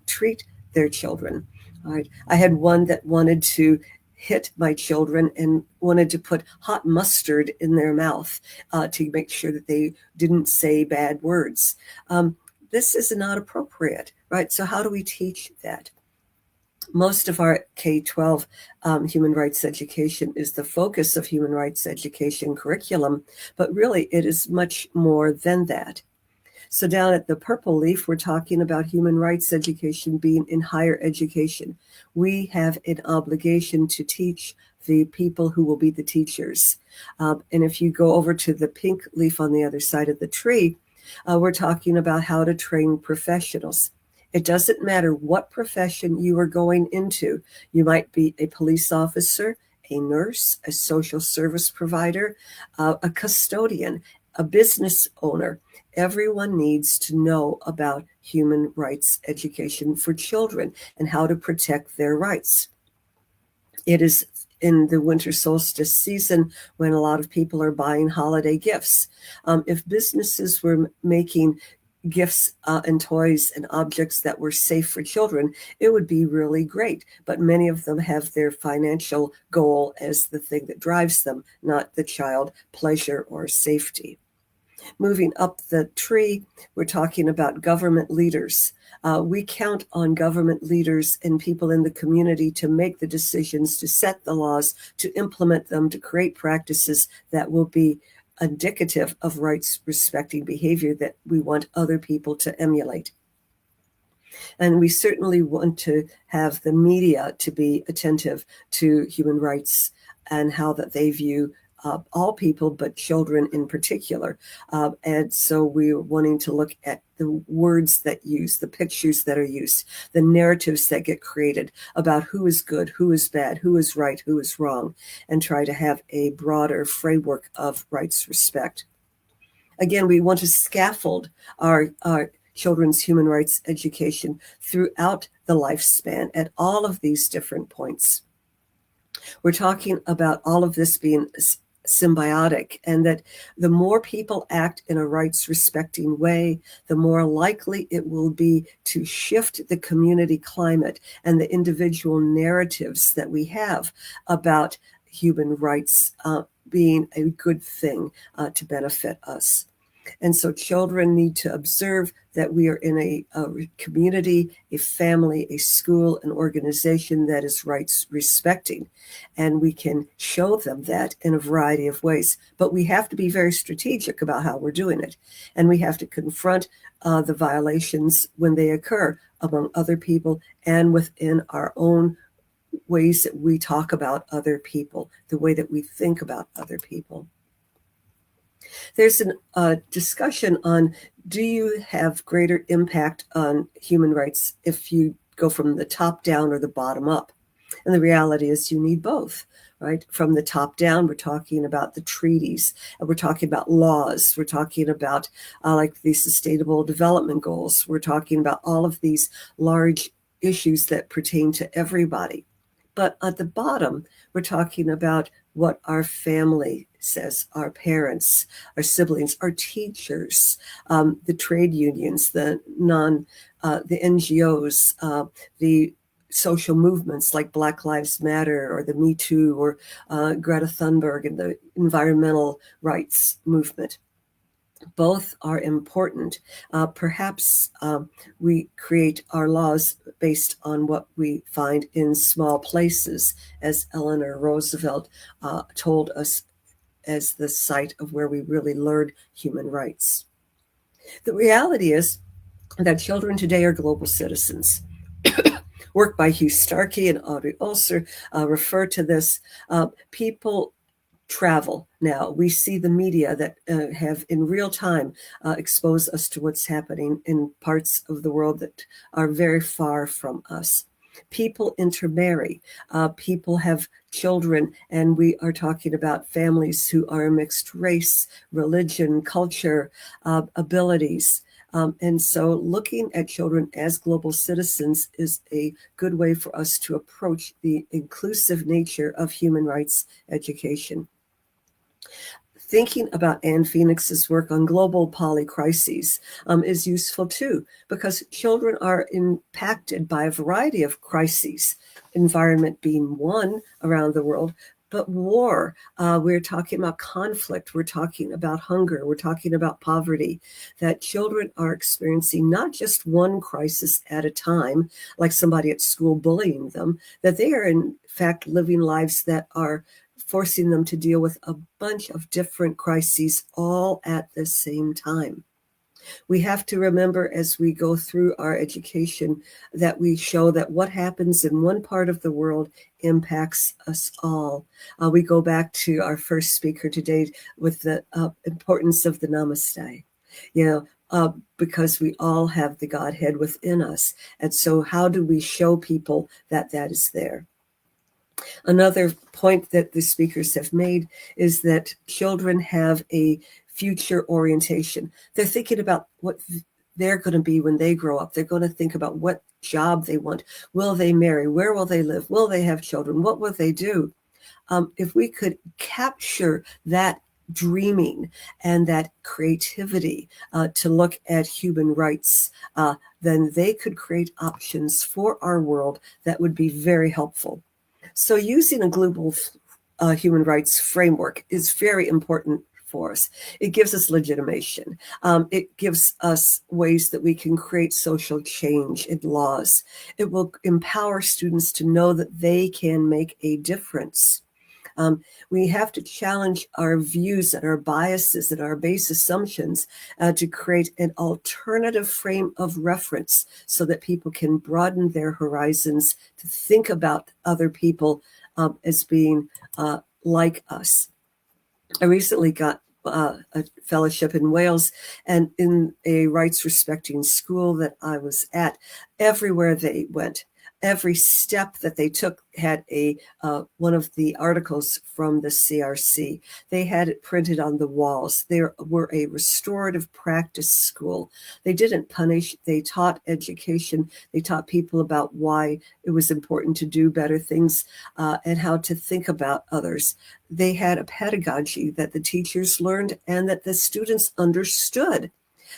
treat their children. All right. I had one that wanted to hit my children and wanted to put hot mustard in their mouth to make sure that they didn't say bad words. This is not appropriate, right? So how do we teach that? Most of our K-12 human rights education is the focus of human rights education curriculum, but really it is much more than that. So down at the purple leaf, we're talking about human rights education being in higher education. We have an obligation to teach the people who will be the teachers. And if you go over to the pink leaf on the other side of the tree, we're talking about how to train professionals. It doesn't matter what profession you are going into. You might be a police officer, a nurse, a social service provider, a custodian, a business owner. Everyone needs to know about human rights education for children and how to protect their rights. It is in the winter solstice season when a lot of people are buying holiday gifts. If businesses were making gifts and toys and objects that were safe for children, it would be really great. But many of them have their financial goal as the thing that drives them, not the child pleasure or safety. Moving up the tree, we're talking about government leaders. We count on government leaders and people in the community to make the decisions, to set the laws, to implement them, to create practices that will be indicative of rights respecting behavior that we want other people to emulate. And we certainly want to have the media to be attentive to human rights and how that they view all people, but children in particular. And so we're wanting to look at the words that use, the pictures that are used, the narratives that get created about who is good, who is bad, who is right, who is wrong, and try to have a broader framework of rights respect. Again, we want to scaffold our children's human rights education throughout the lifespan at all of these different points. We're talking about all of this being symbiotic, and that the more people act in a rights respecting way, the more likely it will be to shift the community climate and the individual narratives that we have about human rights being a good thing to benefit us. And so children need to observe that we are in a community, a family, a school, an organization that is rights respecting. And we can show them that in a variety of ways. But we have to be very strategic about how we're doing it. And we have to confront the violations when they occur among other people and within our own ways that we talk about other people, the way that we think about other people. There's a discussion on, do you have greater impact on human rights if you go from the top down or the bottom up? And the reality is you need both, right? From the top down, we're talking about the treaties, and we're talking about laws, we're talking about like the Sustainable Development Goals, we're talking about all of these large issues that pertain to everybody. But at the bottom, we're talking about what our family says, our parents, our siblings, our teachers, the trade unions, the NGOs, the social movements like Black Lives Matter or the Me Too or Greta Thunberg and the environmental rights movement. Both are important. Perhaps we create our laws based on what we find in small places, as Eleanor Roosevelt told us, as the site of where we really learned human rights. The reality is that children today are global citizens. Work by Hugh Starkey and Audrey Ulcer refer to this. People travel now. We see the media that have in real time exposed us to what's happening in parts of the world that are very far from us. People intermarry. People have children, and we are talking about families who are mixed race, religion, culture, abilities. And so looking at children as global citizens is a good way for us to approach the inclusive nature of human rights education. Thinking about Anne Phoenix's work on global polycrises is useful too, because children are impacted by a variety of crises, environment being one around the world, but war, we're talking about conflict, we're talking about hunger, we're talking about poverty, that children are experiencing not just one crisis at a time, like somebody at school bullying them, that they are in fact living lives that are forcing them to deal with a bunch of different crises all at the same time. We have to remember as we go through our education that we show that what happens in one part of the world impacts us all. We go back to our first speaker today with the importance of the namaste, because we all have the Godhead within us. And so how do we show people that that is there? Another point that the speakers have made is that children have a future orientation. They're thinking about what they're going to be when they grow up. They're going to think about what job they want. Will they marry? Where will they live? Will they have children? What will they do? If we could capture that dreaming and that creativity to look at human rights, then they could create options for our world that would be very helpful. So using a global human rights framework is very important for us. It gives us legitimation. It gives us ways that we can create social change in laws. It will empower students to know that they can make a difference. We have to challenge our views and our biases and our base assumptions to create an alternative frame of reference so that people can broaden their horizons to think about other people as being like us. I recently got a fellowship in Wales, and in a rights respecting school that I was at, everywhere they went, every step that they took had a one of the articles from the CRC. They had it printed on the walls. They were a restorative practice school. They didn't punish. They taught education. They taught people about why it was important to do better things and how to think about others. They had a pedagogy that the teachers learned and that the students understood.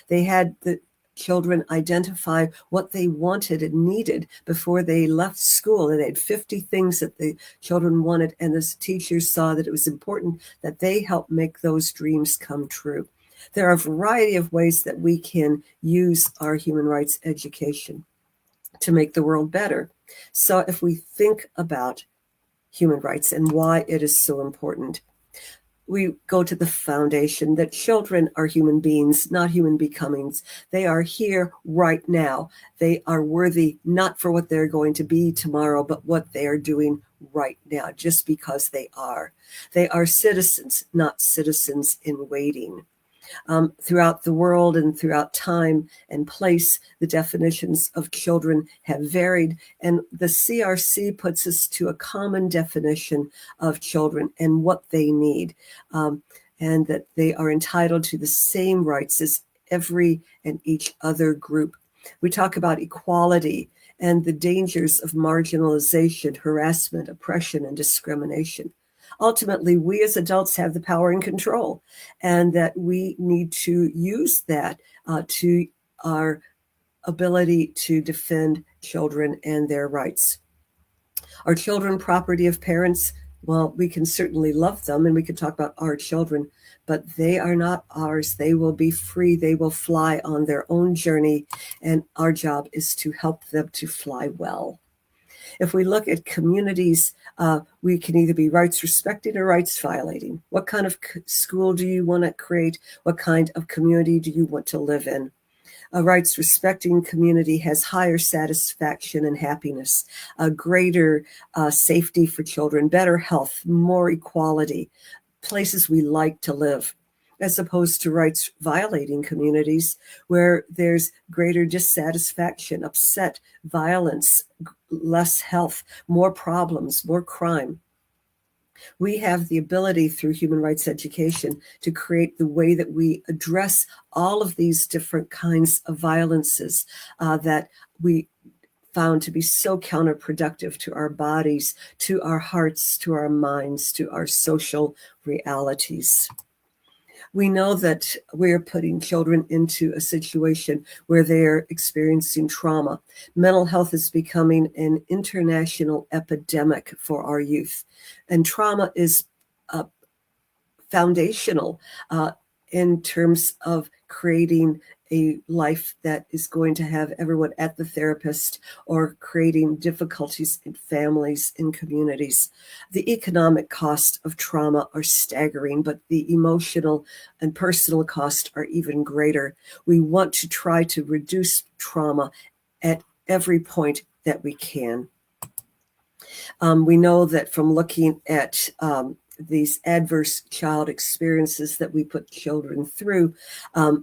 They had the children identify what they wanted and needed before they left school. And they had 50 things that the children wanted, and the teachers saw that it was important that they help make those dreams come true. There are a variety of ways that we can use our human rights education to make the world better. So if we think about human rights and why it is so important, we go to the foundation that children are human beings, not human becomings. They are here right now. They are worthy not for what they're going to be tomorrow, but what they are doing right now, just because they are. They are citizens, not citizens in waiting. Throughout the world and throughout time and place, the definitions of children have varied, and the CRC puts us to a common definition of children and what they need, and that they are entitled to the same rights as every and each other group. We talk about equality and the dangers of marginalization, harassment, oppression, and discrimination. Ultimately, we as adults have the power and control, and that we need to use that to our ability to defend children and their rights. Are children property of parents? Well, we can certainly love them, and we can talk about our children, but they are not ours. They will be free. They will fly on their own journey, and our job is to help them to fly well. If we look at communities, we can either be rights respecting or rights violating. What kind of school do you want to create? What kind of community do you want to live in? A rights respecting community has higher satisfaction and happiness, a greater safety for children, better health, more equality, places we like to live, as opposed to rights violating communities where there's greater dissatisfaction, upset, violence, less health, more problems, more crime. We have the ability through human rights education to create the way that we address all of these different kinds of violences that we found to be so counterproductive to our bodies, to our hearts, to our minds, to our social realities. We know that we're putting children into a situation where they're experiencing trauma. Mental health is becoming an international epidemic for our youth. And trauma is foundational in terms of creating a life that is going to have everyone at the therapist or creating difficulties in families and communities. The economic cost of trauma are staggering, but the emotional and personal cost are even greater. We want to try to reduce trauma at every point that we can. We know that from looking at these adverse child experiences that we put children through,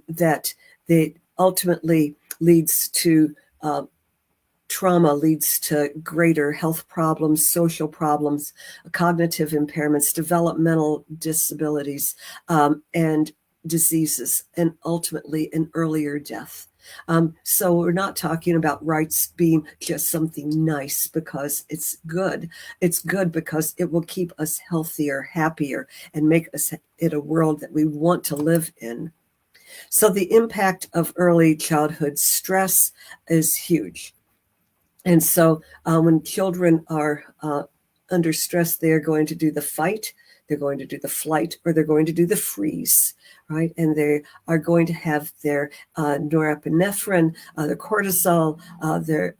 that they ultimately leads to trauma, leads to greater health problems, social problems, cognitive impairments, developmental disabilities, and diseases, and ultimately an earlier death. So we're not talking about rights being just something nice because it's good. It's good because it will keep us healthier, happier, and make us it a world that we want to live in. So the impact of early childhood stress is huge. And so when children are under stress, they are going to do the fight, they're going to do the flight, or they're going to do the freeze, right? And they are going to have their norepinephrine, their cortisol, their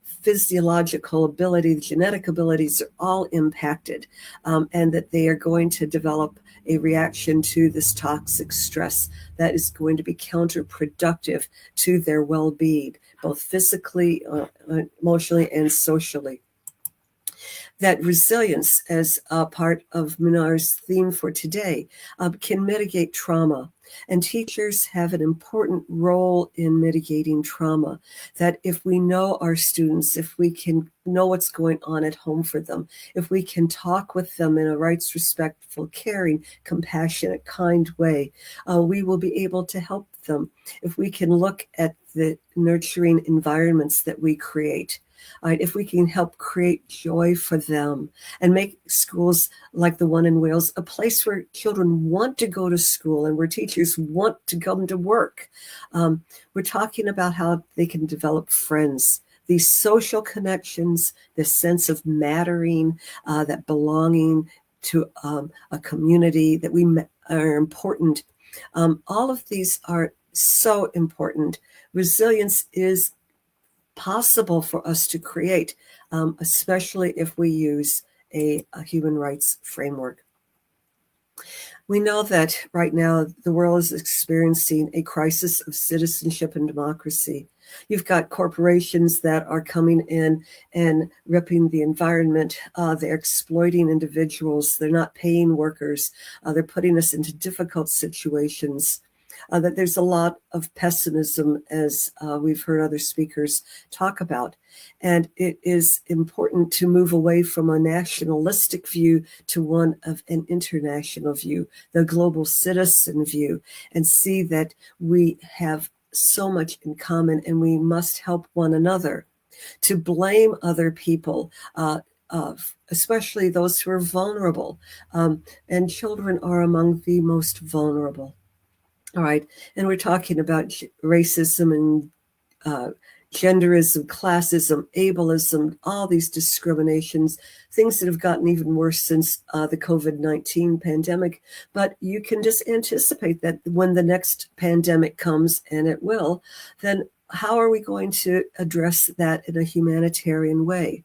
physiological ability, the genetic abilities are all impacted, and that they are going to develop a reaction to this toxic stress that is going to be counterproductive to their well-being, both physically, emotionally, and socially. That resilience, as a part of Minar's theme for today, can mitigate trauma. And teachers have an important role in mitigating trauma. That if we know our students, if we can know what's going on at home for them, if we can talk with them in a rights respectful, caring, compassionate, kind way, we will be able to help them. If we can look at the nurturing environments that we create, right, if we can help create joy for them and make schools like the one in Wales a place where children want to go to school and where teachers want to come to work. We're talking about how they can develop friends, these social connections, this sense of mattering, that belonging to a community, that we are important. All of these are so important. Resilience is possible for us to create, especially if we use a human rights framework. We know that right now the world is experiencing a crisis of citizenship and democracy. You've got corporations that are coming in and ripping the environment. They're exploiting individuals. They're not paying workers. They're putting us into difficult situations. That there's a lot of pessimism, as we've heard other speakers talk about. And it is important to move away from a nationalistic view to one of an international view, the global citizen view, and see that we have so much in common and we must help one another. To blame other people, especially those who are vulnerable, and children are among the most vulnerable. All right, and we're talking about racism and genderism, classism, ableism, all these discriminations, things that have gotten even worse since the COVID-19 pandemic. But you can just anticipate that when the next pandemic comes, and it will, then how are we going to address that in a humanitarian way?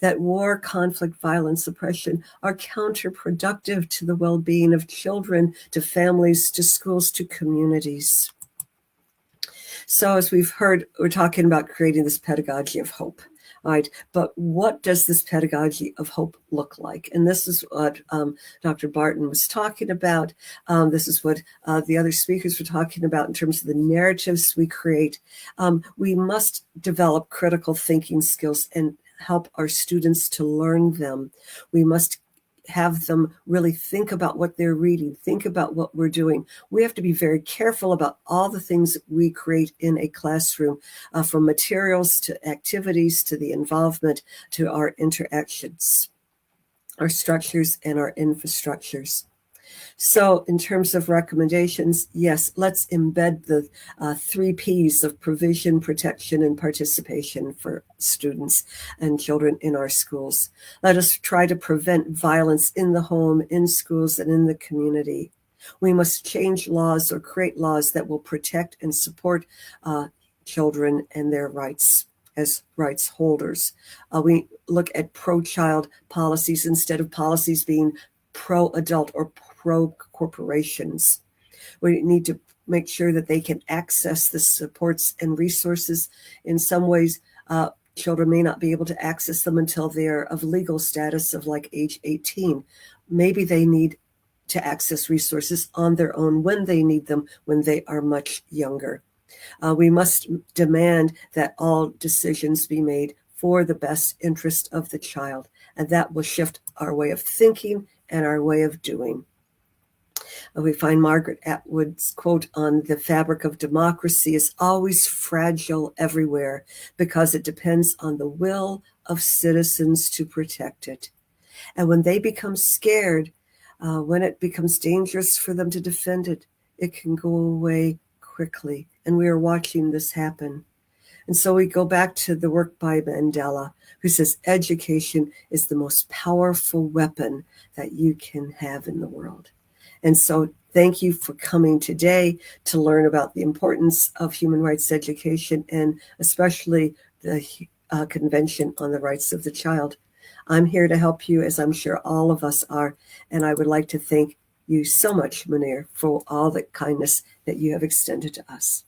That war, conflict, violence, oppression are counterproductive to the well-being of children, to families, to schools, to communities. So as we've heard, we're talking about creating this pedagogy of hope. All right, but what does this pedagogy of hope look like? And this is what Dr. Barton was talking about. This is what the other speakers were talking about in terms of the narratives we create. We must develop critical thinking skills and help our students to learn them. We must have them really think about what they're reading, think about what we're doing. We have to be very careful about all the things that we create in a classroom, from materials to activities to the involvement to our interactions, our structures and our infrastructures. So in terms of recommendations, yes, let's embed the 3 Ps of provision, protection, and participation for students and children in our schools. Let us try to prevent violence in the home, in schools, and in the community. We must change laws or create laws that will protect and support children and their rights as rights holders. We look at pro-child policies instead of policies being pro-adult or pro-corporations. We need to make sure that they can access the supports and resources. In some ways, children may not be able to access them until they're of legal status of like age 18. Maybe they need to access resources on their own when they need them, when they are much younger. We must demand that all decisions be made for the best interest of the child, and that will shift our way of thinking and our way of doing. We find Margaret Atwood's quote on the fabric of democracy is always fragile everywhere because it depends on the will of citizens to protect it. And when they become scared, when it becomes dangerous for them to defend it, it can go away quickly. And we are watching this happen. And so we go back to the work by Mandela, who says education is the most powerful weapon that you can have in the world. And so thank you for coming today to learn about the importance of human rights education and especially the Convention on the Rights of the Child. I'm here to help you, as I'm sure all of us are. And I would like to thank you so much, Munir, for all the kindness that you have extended to us.